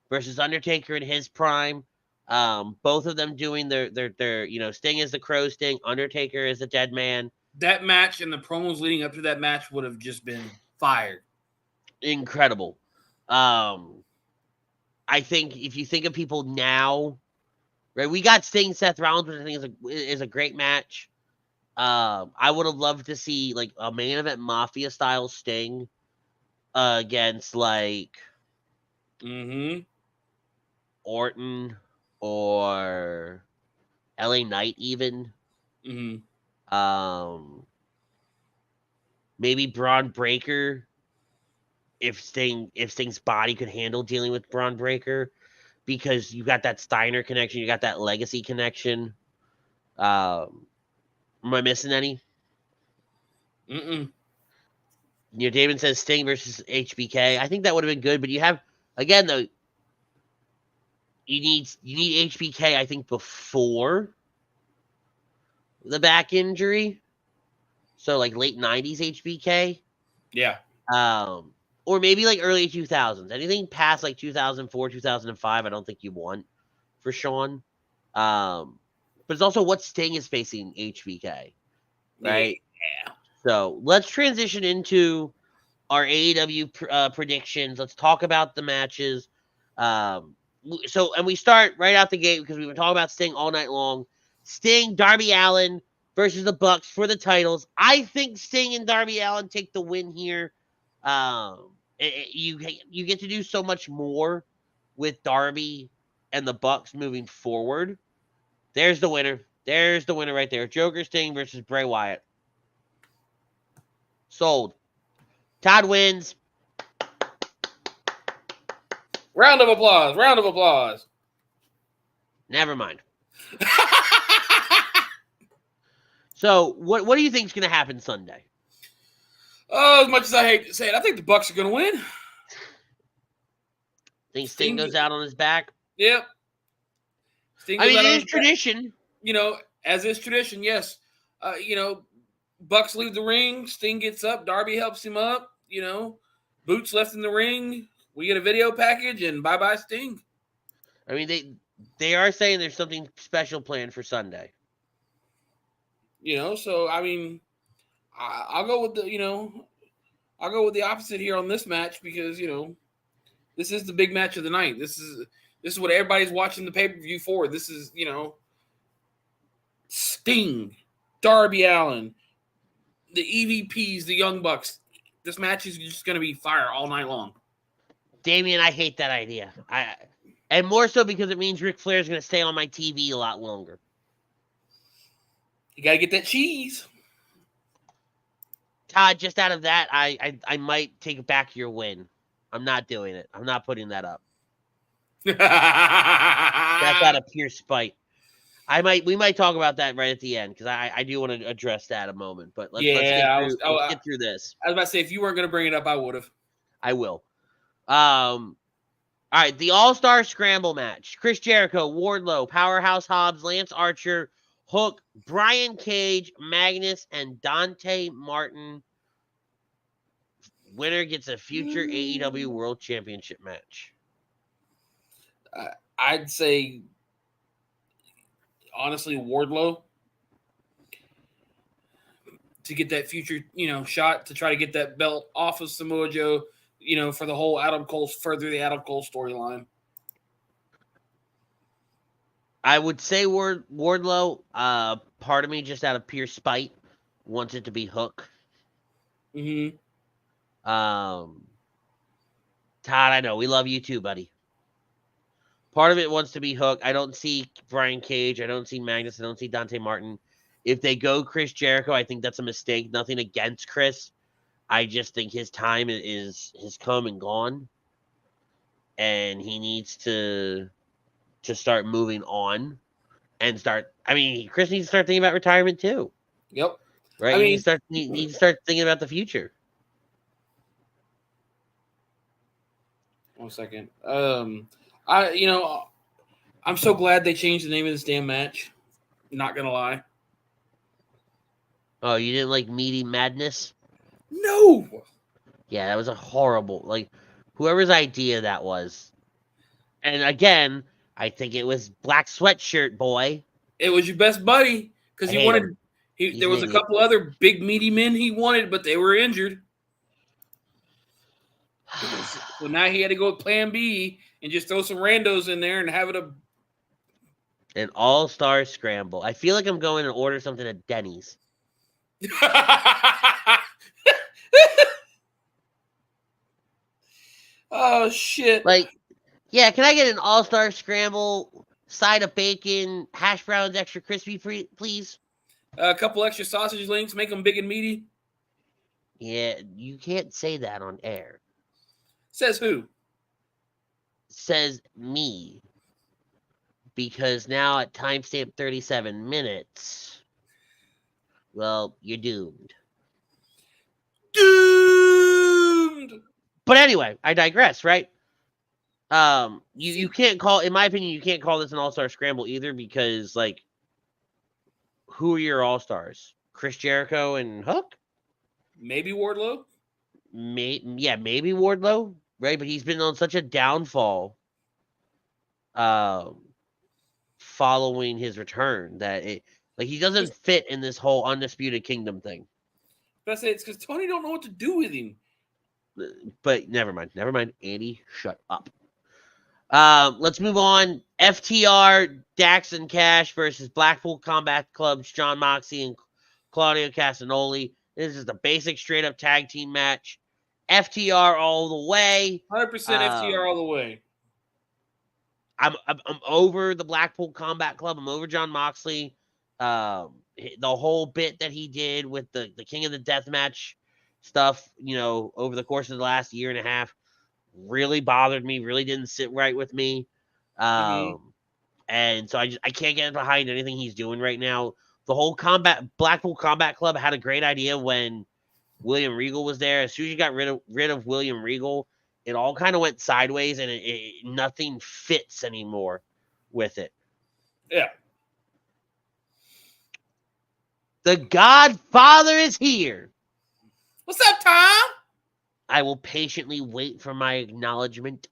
[SPEAKER 1] versus Undertaker in his prime. Both of them doing their Sting is the Crow Sting, Undertaker is the Dead Man.
[SPEAKER 3] That match and the promos leading up to that match would have just been fired.
[SPEAKER 1] Incredible. I think if you think of people now, right? We got Sting, Seth Rollins, which I think is a great match. I would have loved to see like a main event Mafia style Sting against like Orton or LA Knight even. Maybe Braun Breaker if Sting's body could handle dealing with Braun Breaker, because you got that Steiner connection, you got that legacy connection. Am I missing any? David says Sting versus HBK. I think that would have been good, but you have, again though, you need HBK, I think, before the back injury. So like late 90s HBK.
[SPEAKER 3] Yeah.
[SPEAKER 1] Or maybe like early 2000s. Anything past like 2004, 2005, I don't think you want for Sean. But it's also what Sting is facing HBK, right?
[SPEAKER 3] Yeah.
[SPEAKER 1] So let's transition into our AEW predictions. Let's talk about the matches. And we start right out the gate because we've been talking about Sting all night long. Sting, Darby Allin versus the Bucks for the titles. I think Sting and Darby Allin take the win here. You get to do so much more with Darby and the Bucks moving forward. There's the winner. There's the winner right there. Joker Sting versus Bray Wyatt. Sold. Todd wins.
[SPEAKER 3] Round of applause. Round of applause.
[SPEAKER 1] Never mind. So, what do you think is going to happen Sunday?
[SPEAKER 3] Oh, as much as I hate to say it, I think the Bucks are going to win.
[SPEAKER 1] Think Sting goes out on his back?
[SPEAKER 3] Yep.
[SPEAKER 1] It is tradition.
[SPEAKER 3] As is tradition, yes. Bucks leave the ring. Sting gets up. Darby helps him up. Boots left in the ring. We get a video package, and bye-bye Sting.
[SPEAKER 1] I mean, they are saying there's something special planned for Sunday.
[SPEAKER 3] So I mean, I'll go with I'll go with the opposite here on this match because this is the big match of the night. This is what everybody's watching the pay-per-view for. This is Sting, Darby Allin, the EVPs, the Young Bucks. This match is just going to be fire all night long.
[SPEAKER 1] Damien, I hate that idea. And more so because it means Ric Flair is going to stay on my TV a lot longer.
[SPEAKER 3] You got to get that cheese.
[SPEAKER 1] Todd, just out of that, I might take back your win. I'm not doing it. I'm not putting that up. That's out of pure spite. We might talk about that right at the end because I do want to address that a moment. But let's get through this.
[SPEAKER 3] I was about to say, if you weren't going to bring it up, I would have.
[SPEAKER 1] I will. All right, the All-Star Scramble match. Chris Jericho, Wardlow, Powerhouse Hobbs, Lance Archer, Hook, Brian Cage, Magnus, and Dante Martin. Winner gets a future AEW World Championship match.
[SPEAKER 3] I'd say, honestly, Wardlow to get that future, shot to try to get that belt off of Samoa Joe, for the whole further the Adam Cole storyline.
[SPEAKER 1] I would say Wardlow. Part of me, just out of pure spite, wants it to be Hook.
[SPEAKER 3] Mm-hmm.
[SPEAKER 1] Todd, I know we love you too, buddy. Part of it wants to be Hook. I don't see Brian Cage. I don't see Magnus. I don't see Dante Martin. If they go Chris Jericho, I think that's a mistake. Nothing against Chris. I just think his time has come and gone, and he needs to start moving on and start. I mean, Chris needs to start thinking about retirement too.
[SPEAKER 3] Yep.
[SPEAKER 1] Right. He needs to start thinking about the future.
[SPEAKER 3] 1 second. I'm so glad they changed the name of this damn match. Not gonna lie.
[SPEAKER 1] Oh, you didn't like Meaty Madness?
[SPEAKER 3] No.
[SPEAKER 1] Yeah, that was a horrible, whoever's idea that was. And again, I think it was Black Sweatshirt Boy.
[SPEAKER 3] It was your best buddy because he wanted. There was a couple other big meaty men he wanted, but they were injured. So now he had to go with Plan B and just throw some randos in there and have it
[SPEAKER 1] an all-star scramble. I feel like I'm going to order something at Denny's.
[SPEAKER 3] Oh shit!
[SPEAKER 1] Yeah, can I get an all-star scramble, side of bacon, hash browns, extra crispy, please?
[SPEAKER 3] A couple extra sausage links, make them big and meaty.
[SPEAKER 1] Yeah, you can't say that on air.
[SPEAKER 3] Says who?
[SPEAKER 1] Says me. Because now at timestamp 37 minutes, well, you're doomed.
[SPEAKER 3] Doomed!
[SPEAKER 1] But anyway, I digress, right? You can't call, in my opinion, you can't call this an all-star scramble either because, who are your all-stars? Chris Jericho and Hook?
[SPEAKER 3] Maybe Wardlow?
[SPEAKER 1] Maybe Wardlow, right? But he's been on such a downfall following his return that he doesn't fit in this whole Undisputed Kingdom thing.
[SPEAKER 3] I say it's because Tony don't know what to do with him.
[SPEAKER 1] But never mind. Andy, shut up. Let's move on. FTR, Dax and Cash versus Blackpool Combat Club's John Moxley and Claudio Castagnoli. This is the basic straight-up tag team match. FTR all the way.
[SPEAKER 3] 100% FTR all the way.
[SPEAKER 1] I'm over the Blackpool Combat Club. I'm over John Moxley. The whole bit that he did with the King of the Deathmatch stuff, over the course of the last year and a half, really bothered me. Really didn't sit right with me. And so I can't get behind anything he's doing right now. The whole Blackpool Combat Club had a great idea when William Regal was there. As soon as you got rid of William Regal, it all kind of went sideways, and nothing fits anymore with it.
[SPEAKER 3] Yeah.
[SPEAKER 1] The Godfather is here.
[SPEAKER 3] What's up, Tom?
[SPEAKER 1] I will patiently wait for my acknowledgement.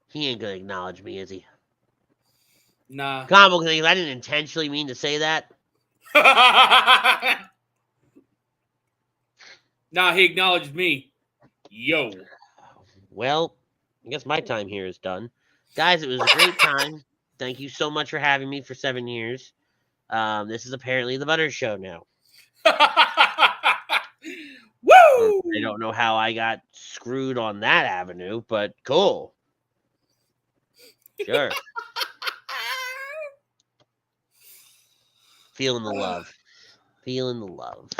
[SPEAKER 1] He ain't gonna acknowledge me, is he?
[SPEAKER 3] Nah.
[SPEAKER 1] Comic things. I didn't intentionally mean to say that.
[SPEAKER 3] Nah, he acknowledged me. Yo.
[SPEAKER 1] Well, I guess my time here is done. Guys, it was a great time. Thank you so much for having me for 7 years. This is apparently the Butter Show now.
[SPEAKER 3] Woo!
[SPEAKER 1] I don't know how I got screwed on that avenue, but cool. Sure. Feeling the love. Feeling the love.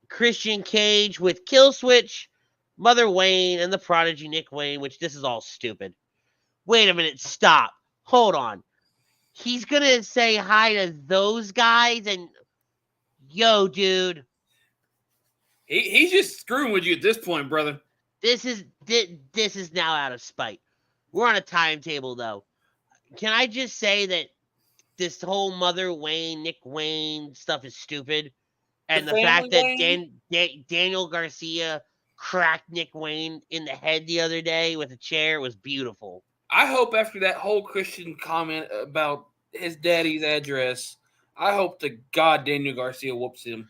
[SPEAKER 1] Christian Cage with Kill Switch, Mother Wayne, and the Prodigy Nick Wayne, which this is all stupid. Wait a minute, stop. Hold on. He's gonna say hi to those guys and yo, dude.
[SPEAKER 3] He's just screwing with you at this point, brother.
[SPEAKER 1] This is now out of spite. We're on a timetable though. Can I just say that this whole Mother Wayne, Nick Wayne stuff is stupid? And the fact that Daniel Garcia cracked Nick Wayne in the head the other day with a chair was beautiful.
[SPEAKER 3] I hope after that whole Christian comment about his daddy's address, I hope to God Daniel Garcia whoops him.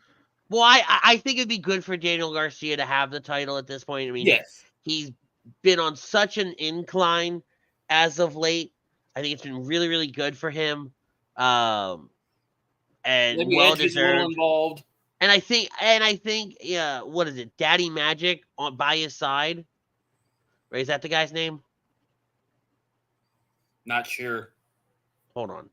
[SPEAKER 1] Well, I think it'd be good for Daniel Garcia to have the title at this point. I mean,
[SPEAKER 3] yes,
[SPEAKER 1] he's been on such an incline as of late. I think it's been really, really good for him. And
[SPEAKER 3] maybe
[SPEAKER 1] well
[SPEAKER 3] Edge gets a little
[SPEAKER 1] deserved.
[SPEAKER 3] involved.
[SPEAKER 1] And I think, yeah, what is it? Daddy Magic by his side. Right? Is that the guy's name?
[SPEAKER 3] Not sure.
[SPEAKER 1] Hold on.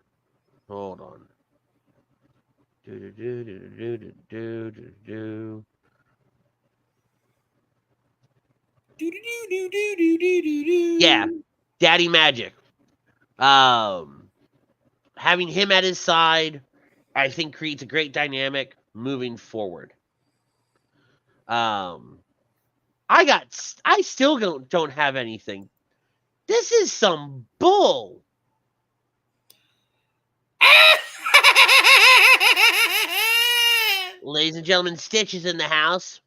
[SPEAKER 1] Yeah, Daddy Magic. Having him at his side, I think creates a great dynamic moving forward. I still don't have anything. This is some bull. Ladies and gentlemen, Stitch is in the house.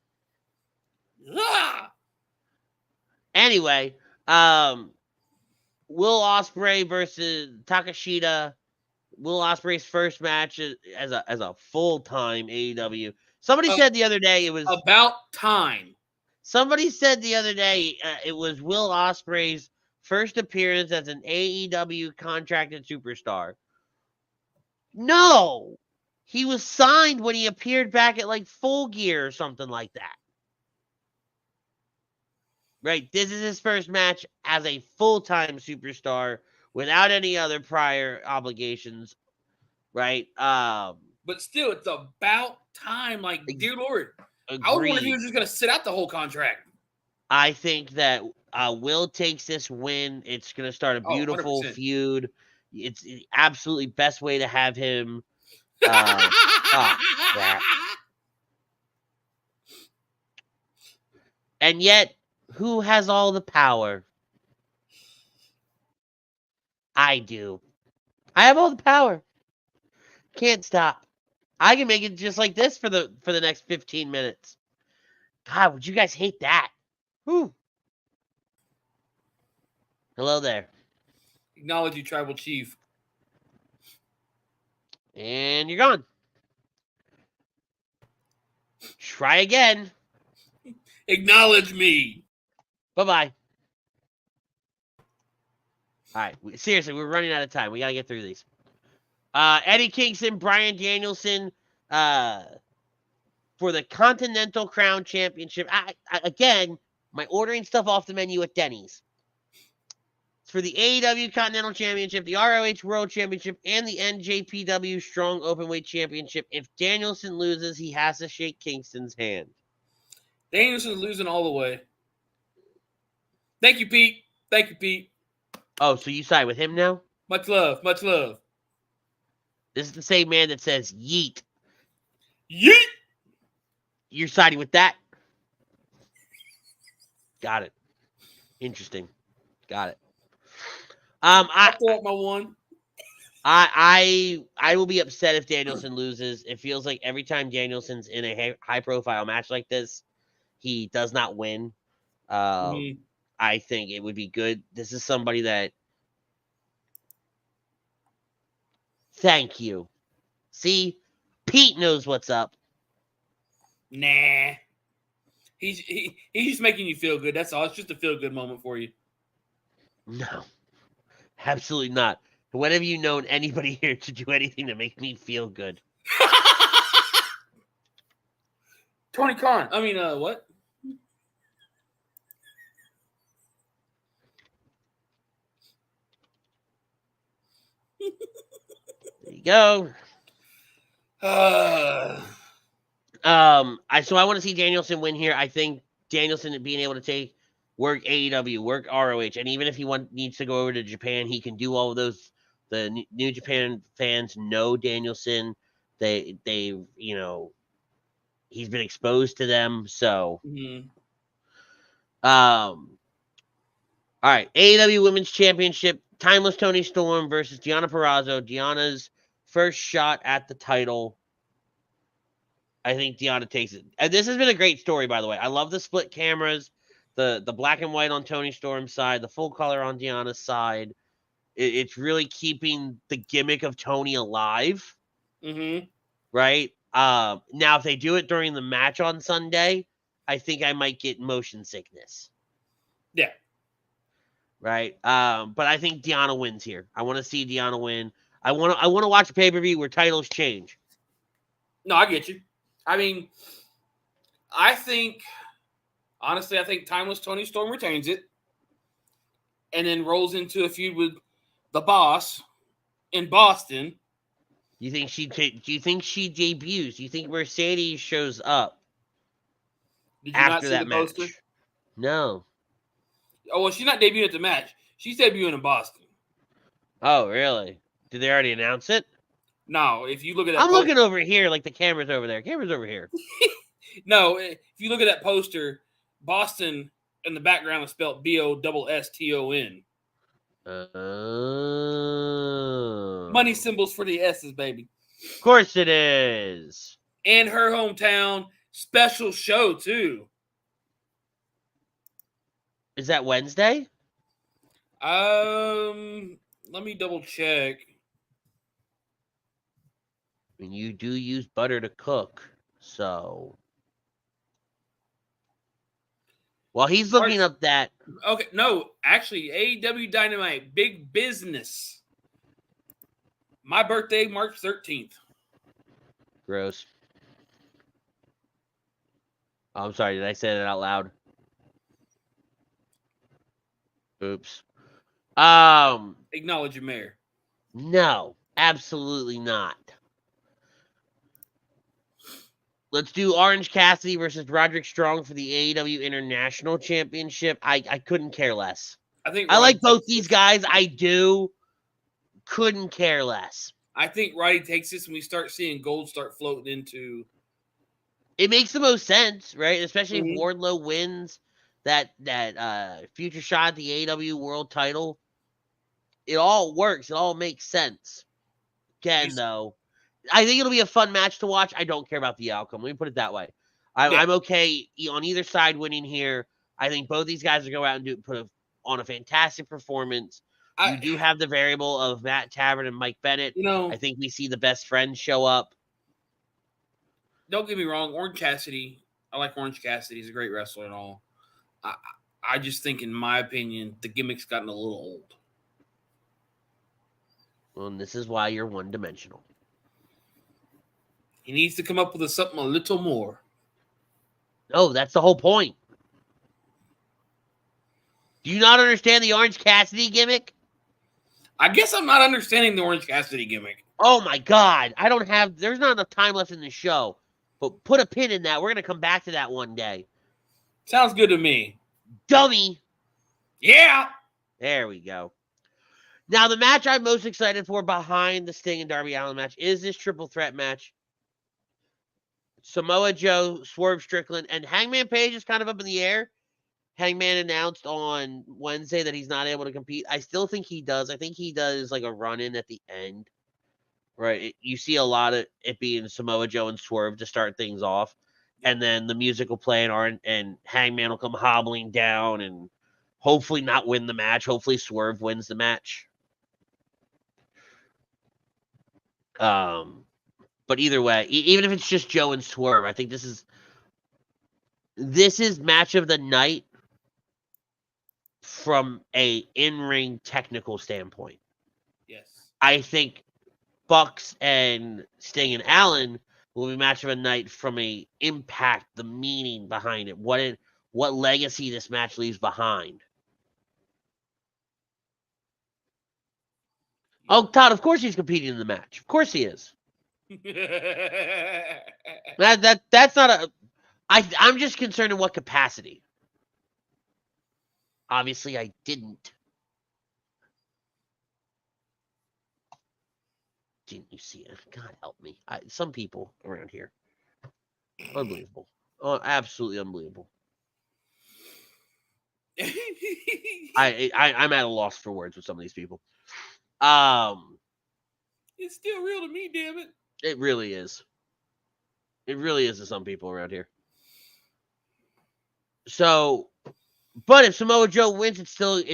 [SPEAKER 1] Anyway, Will Ospreay versus Takeshita. Will Ospreay's first match as a full-time AEW. Somebody said the other day it was
[SPEAKER 3] about time.
[SPEAKER 1] Somebody said the other day it was Will Ospreay's first appearance as an AEW contracted superstar. No, he was signed when he appeared back at like Full Gear or something like that. Right, this is his first match as a full-time superstar without any other prior obligations, right?
[SPEAKER 3] But still, it's about time. Like, dear Lord,
[SPEAKER 1] agreed.
[SPEAKER 3] I wonder if he was just going to sit out the whole contract.
[SPEAKER 1] I think that Will takes this win. It's going to start a beautiful feud. It's the absolutely best way to have him. And yet, who has all the power? I do. I have all the power. Can't stop. I can make it just like this for the next 15 minutes. God, would you guys hate that? Whew. Hello there.
[SPEAKER 3] Acknowledge you, Tribal Chief.
[SPEAKER 1] And you're gone. Try again.
[SPEAKER 3] Acknowledge me.
[SPEAKER 1] Bye-bye. All right. Seriously, we're running out of time. We got to get through these. Eddie Kingston, Bryan Danielson for the Continental Crown Championship. Again, my ordering stuff off the menu at Denny's. It's for the AEW Continental Championship, the ROH World Championship, and the NJPW Strong Openweight Championship. If Danielson loses, he has to shake Kingston's hand.
[SPEAKER 3] Danielson's losing all the way. Thank you, Pete. Thank you, Pete.
[SPEAKER 1] Oh, so you side with him now?
[SPEAKER 3] Much love. Much love.
[SPEAKER 1] This is the same man that says yeet.
[SPEAKER 3] Yeet!
[SPEAKER 1] You're siding with that? Got it. Interesting. Got it.
[SPEAKER 3] I thought my one.
[SPEAKER 1] I will be upset if Danielson loses. It feels like every time Danielson's in a high-profile match like this, he does not win. I think it would be good. This is somebody that... Thank you. See? Pete knows what's up.
[SPEAKER 3] Nah. He's just making you feel good. That's all. It's just a feel-good moment for you.
[SPEAKER 1] No. Absolutely not. When have you known anybody here to do anything to make me feel good?
[SPEAKER 3] Tony Khan. I mean, what?
[SPEAKER 1] There you go. So I want to see Danielson win here. I think Danielson being able to work AEW, work ROH, and even if he needs to go over to Japan, he can do all of those. The New Japan fans know Danielson. They he's been exposed to them. So, all right, AEW Women's Championship, Timeless Toni Storm versus Deonna Purrazzo. Deonna's first shot at the title. I think Deonna takes it. And this has been a great story, by the way. I love the split cameras, the black and white on Toni Storm's side, the full color on Deonna's side. It's really keeping the gimmick of Toni alive. Right? Now, if they do it during the match on Sunday, I think I might get motion sickness.
[SPEAKER 3] Yeah.
[SPEAKER 1] Right? But I think Deonna wins here. I want to see Deonna win. I want to watch a pay-per-view where titles change.
[SPEAKER 3] No, I get you. I mean, honestly, I think Timeless Toni Storm retains it and then rolls into a feud with the Boss in Boston.
[SPEAKER 1] Do you think she debuts? Do you think Mercedes shows up after that match? Poster? No.
[SPEAKER 3] Oh, well, she's not debuting at the match. She's debuting in Boston.
[SPEAKER 1] Oh, really? Did they already announce it?
[SPEAKER 3] No, if you look at that
[SPEAKER 1] I'm looking over here like the camera's over there. Camera's over here.
[SPEAKER 3] No, if you look at that poster, Boston in the background is spelled BOSSTON. Money symbols for the S's, baby.
[SPEAKER 1] Of course it is.
[SPEAKER 3] And her hometown special show, too.
[SPEAKER 1] Is that Wednesday?
[SPEAKER 3] Let me double check.
[SPEAKER 1] I mean, you do use butter to cook, so. Well, he's looking up that.
[SPEAKER 3] Okay, no, actually, AEW Dynamite, big business. My birthday, March 13th.
[SPEAKER 1] Gross. Oh, I'm sorry, did I say that out loud? Oops.
[SPEAKER 3] Acknowledge your mayor.
[SPEAKER 1] No, absolutely not. Let's do Orange Cassidy versus Roderick Strong for the AEW International Championship. I couldn't care less. I like both these guys. I do. Couldn't care less.
[SPEAKER 3] I think Roddy takes this and we start seeing gold start floating into.
[SPEAKER 1] It makes the most sense, right? Especially if Wardlow wins that future shot at the AEW World title. It all works. It all makes sense. Again, though, I think it'll be a fun match to watch. I don't care about the outcome. Let me put it that way. I'm okay on either side winning here. I think both these guys will go out and put on a fantastic performance. You do have the variable of Matt Tavern and Mike Bennett. I think we see the best friends show up.
[SPEAKER 3] Don't get me wrong. Orange Cassidy, I like Orange Cassidy. He's a great wrestler and all. I just think, in my opinion, the gimmick's gotten a little old.
[SPEAKER 1] Well, and this is why you're one-dimensional.
[SPEAKER 3] He needs to come up with something a little more.
[SPEAKER 1] Oh, that's the whole point. Do you not understand the Orange Cassidy gimmick?
[SPEAKER 3] I guess I'm not understanding the Orange Cassidy gimmick.
[SPEAKER 1] Oh, my God. There's not enough time left in the show. But put a pin in that. We're going to come back to that one day.
[SPEAKER 3] Sounds good to me.
[SPEAKER 1] Dummy.
[SPEAKER 3] Yeah.
[SPEAKER 1] There we go. Now, the match I'm most excited for behind the Sting and Darby Allin match is this triple threat match. Samoa Joe, Swerve Strickland, and Hangman Page is kind of up in the air. Hangman announced on Wednesday that he's not able to compete. I still think he does. I think he does like a run-in at the end. Right? You see a lot of it being Samoa Joe and Swerve to start things off. And then the music will play and Hangman will come hobbling down and hopefully not win the match. Hopefully Swerve wins the match. But either way, even if it's just Joe and Swerve, I think this is match of the night from a in-ring technical standpoint.
[SPEAKER 3] Yes.
[SPEAKER 1] I think Bucks and Sting and Allen will be match of the night from a impact, the meaning behind it, what legacy this match leaves behind. Oh, Todd, of course he's competing in the match. Of course he is. That's not a. I'm just concerned in what capacity. Obviously, I didn't. Didn't you see it? God help me. Some people around here. Unbelievable. Oh, absolutely unbelievable. I'm at a loss for words with some of these people.
[SPEAKER 3] It's still real to me, damn it.
[SPEAKER 1] It really is. It really is to some people around here. So, but if Samoa Joe wins, it's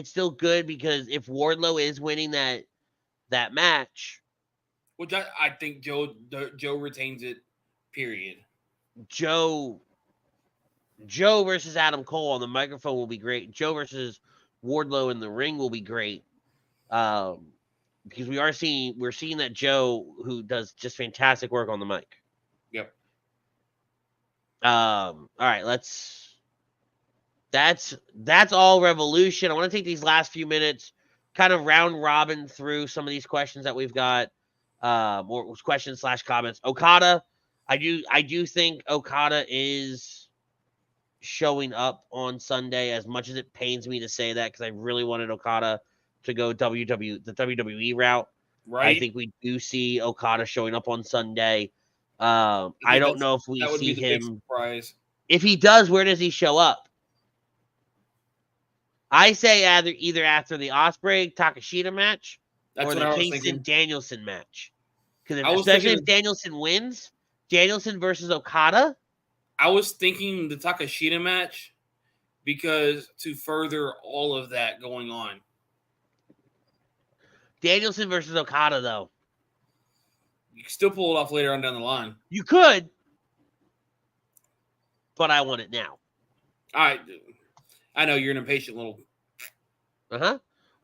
[SPEAKER 1] still good, because if Wardlow is winning that match,
[SPEAKER 3] which I think Joe retains it. Period.
[SPEAKER 1] Joe versus Adam Cole on the microphone will be great. Joe versus Wardlow in the ring will be great. Because we're seeing that Joe, who does just fantastic work on the mic.
[SPEAKER 3] Yep.
[SPEAKER 1] All right, that's all Revolution. I want to take these last few minutes, kind of round robin through some of these questions that we've got, or questions / comments. Okada, I do think Okada is showing up on Sunday, as much as it pains me to say that, because I really wanted Okada to go the WWE route.
[SPEAKER 3] Right.
[SPEAKER 1] I think we do see Okada showing up on Sunday. I don't know if we see him.
[SPEAKER 3] Surprise.
[SPEAKER 1] If he does, where does he show up? I say either after the Ospreay Takashita match, or the Kingston Danielson match. Because especially if Danielson wins, Danielson versus Okada.
[SPEAKER 3] I was thinking the Takashita match, because to further all of that going on.
[SPEAKER 1] Danielson versus Okada, though.
[SPEAKER 3] You can still pull it off later on down the line.
[SPEAKER 1] You could, but I want it now.
[SPEAKER 3] I know you're an impatient little.
[SPEAKER 1] What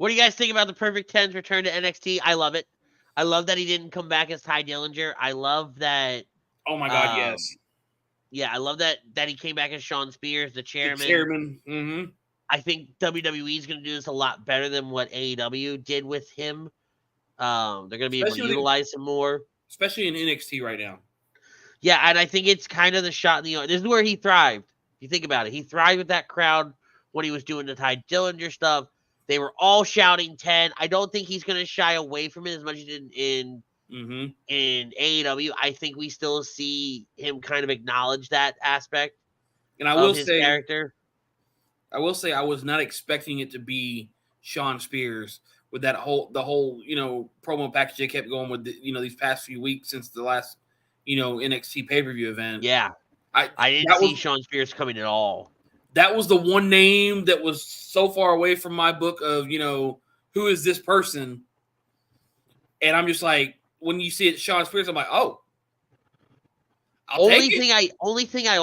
[SPEAKER 1] do you guys think about the Perfect 10's return to NXT? I love it. I love that he didn't come back as Ty Dillinger. I love that.
[SPEAKER 3] Oh my God, yes.
[SPEAKER 1] Yeah, I love that he came back as Sean Spears, the chairman.
[SPEAKER 3] The chairman. Mm-hmm.
[SPEAKER 1] I think WWE is going to do this a lot better than what AEW did with him. They're going to be able to utilize him more.
[SPEAKER 3] Especially in NXT right now.
[SPEAKER 1] Yeah, and I think it's kind of the shot in the arm. This is where he thrived. If you think about it, he thrived with that crowd when he was doing the Ty Dillinger stuff. They were all shouting 10. I don't think he's going to shy away from it as much as he did in AEW. I think we still see him kind of acknowledge that aspect of his character.
[SPEAKER 3] I will say I was not expecting it to be Sean Spears with the whole promo package they kept going with these past few weeks since the last NXT pay-per-view event.
[SPEAKER 1] Yeah. I didn't see Sean Spears coming at all.
[SPEAKER 3] That was the one name that was so far away from my book of, who is this person? And I'm just like, when you see it, Sean Spears, I'm like, oh.
[SPEAKER 1] Only thing I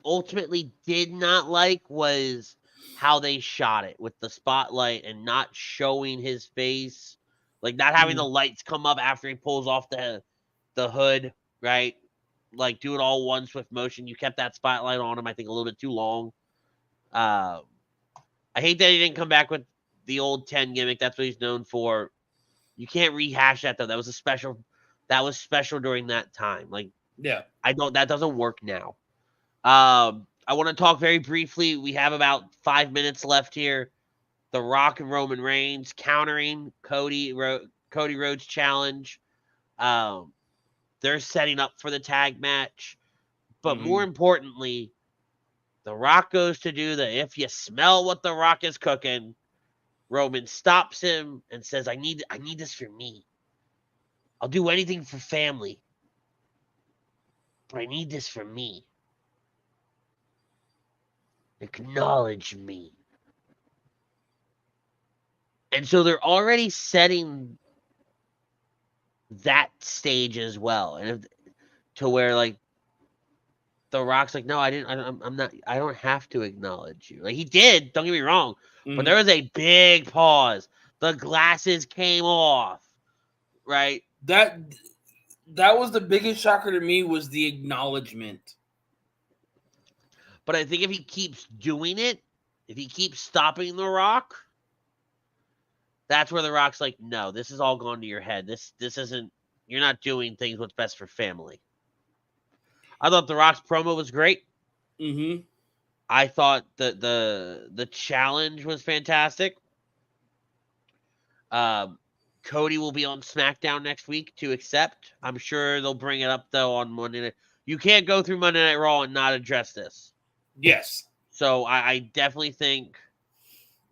[SPEAKER 1] ultimately did not like was how they shot it with the spotlight and not showing his face, like not having the lights come up after he pulls off the hood, right? Like do it all one swift motion. You kept that spotlight on him, I think, a little bit too long. I hate that he didn't come back with the old 10 gimmick. That's what he's known for. You can't rehash that though. That was special during that time. Like,
[SPEAKER 3] yeah,
[SPEAKER 1] that doesn't work now. I want to talk very briefly. We have about 5 minutes left here. The Rock and Roman Reigns countering Cody Rhodes challenge. They're setting up for the tag match. But more importantly, The Rock goes to do the if you smell what The Rock is cooking. Roman stops him and says, I need this for me. I'll do anything for family. But I need this for me. Acknowledge me. And so they're already setting that stage as well. And to where like The Rock's like, no, I don't have to acknowledge you. Like he did, don't get me wrong. But there was a big pause. The glasses came off. Right?
[SPEAKER 3] That was the biggest shocker to me, was the acknowledgement.
[SPEAKER 1] But I think if he keeps doing it, if he keeps stopping The Rock, that's where The Rock's like, no, this is all gone to your head. This isn't, you're not doing things what's best for family. I thought The Rock's promo was great.
[SPEAKER 3] Mm-hmm.
[SPEAKER 1] I thought the challenge was fantastic. Cody will be on SmackDown next week to accept. I'm sure they'll bring it up, though, on Monday Night. You can't go through Monday Night Raw and not address this.
[SPEAKER 3] Yes.
[SPEAKER 1] So I definitely think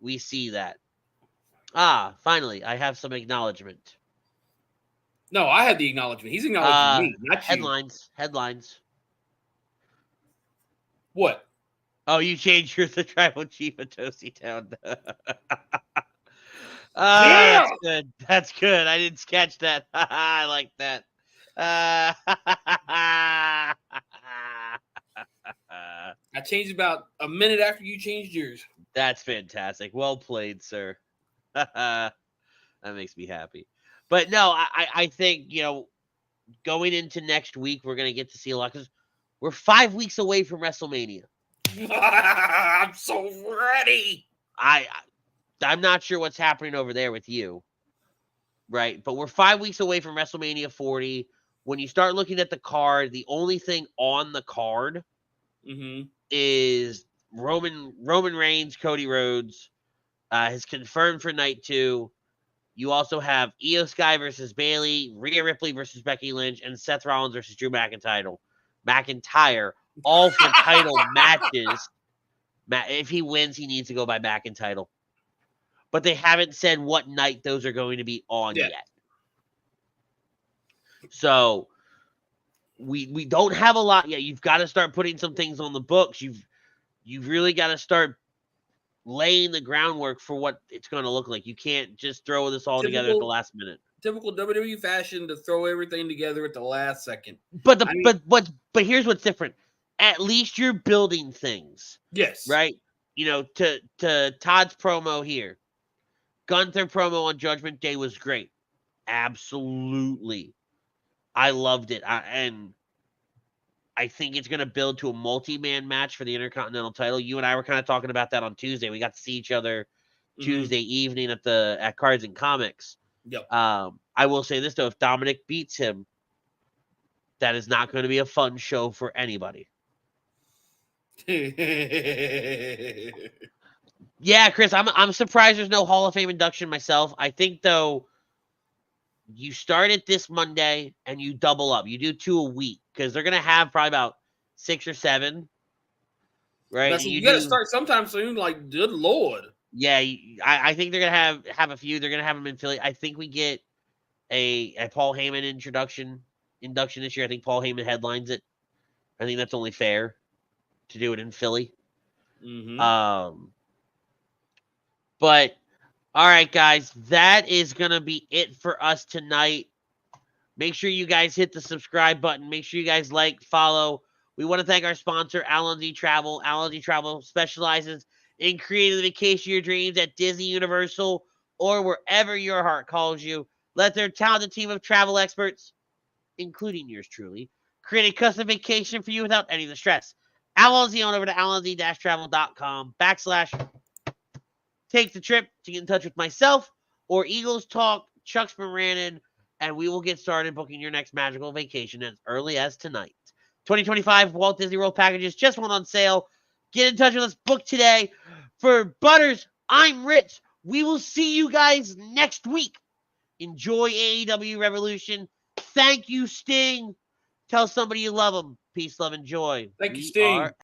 [SPEAKER 1] we see that. Finally, I have some acknowledgement.
[SPEAKER 3] No, I had the acknowledgement. He's acknowledging me, not you.
[SPEAKER 1] Headlines.
[SPEAKER 3] What?
[SPEAKER 1] Oh, you changed the tribal chief of Toasty Town.
[SPEAKER 3] Yeah!
[SPEAKER 1] That's good. I didn't catch that. I like that.
[SPEAKER 3] I changed about a minute after you changed yours.
[SPEAKER 1] That's fantastic. Well played, sir. That makes me happy. But no, I think, going into next week, we're going to get to see a lot, because we're 5 weeks away from WrestleMania.
[SPEAKER 3] I'm so ready.
[SPEAKER 1] I'm not sure what's happening over there with you, right? But we're 5 weeks away from WrestleMania 40. When you start looking at the card, the only thing on the card is Roman Reigns, Cody Rhodes is confirmed for night 2. You also have Io Sky versus Bayley, Rhea Ripley versus Becky Lynch, and Seth Rollins versus Drew McIntyre, all for title matches. If he wins, he needs to go by McIntyre. But they haven't said what night those are going to be on yet. So we don't have a lot yet. You've got to start putting some things on the books. You've really got to start laying the groundwork for what it's going to look like. You can't just throw this all together at the last minute.
[SPEAKER 3] Typical WWE fashion to throw everything together at the last second.
[SPEAKER 1] But here's what's different. At least you're building things.
[SPEAKER 3] Yes.
[SPEAKER 1] Right? To Todd's promo here. Gunther promo on Judgment Day was great. Absolutely. I loved it. And I think it's going to build to a multi-man match for the Intercontinental title. You and I were kind of talking about that on Tuesday. We got to see each other Tuesday evening at Cards and Comics.
[SPEAKER 3] Yep.
[SPEAKER 1] I will say this, though. If Dominic beats him, that is not going to be a fun show for anybody. Yeah, Chris, I'm surprised there's no Hall of Fame induction myself. I think, though, you start it this Monday and you double up. You do 2 a week, because they're going to have probably about 6 or 7, right?
[SPEAKER 3] You got to start sometime soon, like, good Lord.
[SPEAKER 1] Yeah, I think they're going to have a few. They're going to have them in Philly. I think we get a Paul Heyman induction this year. I think Paul Heyman headlines it. I think that's only fair to do it in Philly. But all right, guys, that is going to be it for us tonight. Make sure you guys hit the subscribe button. Make sure you guys like, follow. We want to thank our sponsor, Allen's Travel. Allen's Travel specializes in creating the vacation of your dreams at Disney, Universal, or wherever your heart calls you. Let their talented team of travel experts, including yours truly, create a custom vacation for you without any of the stress. Allen's on over to allenz-travel.com / take the trip to get in touch with myself or Eagles Talk, Chuck Moranin, and we will get started booking your next magical vacation as early as tonight. 2025 Walt Disney World packages just went on sale. Get in touch with us. Book today. For Butters, I'm Rich. We will see you guys next week. Enjoy AEW Revolution. Thank you, Sting. Tell somebody you love them. Peace, love, and joy.
[SPEAKER 3] Thank you, Sting.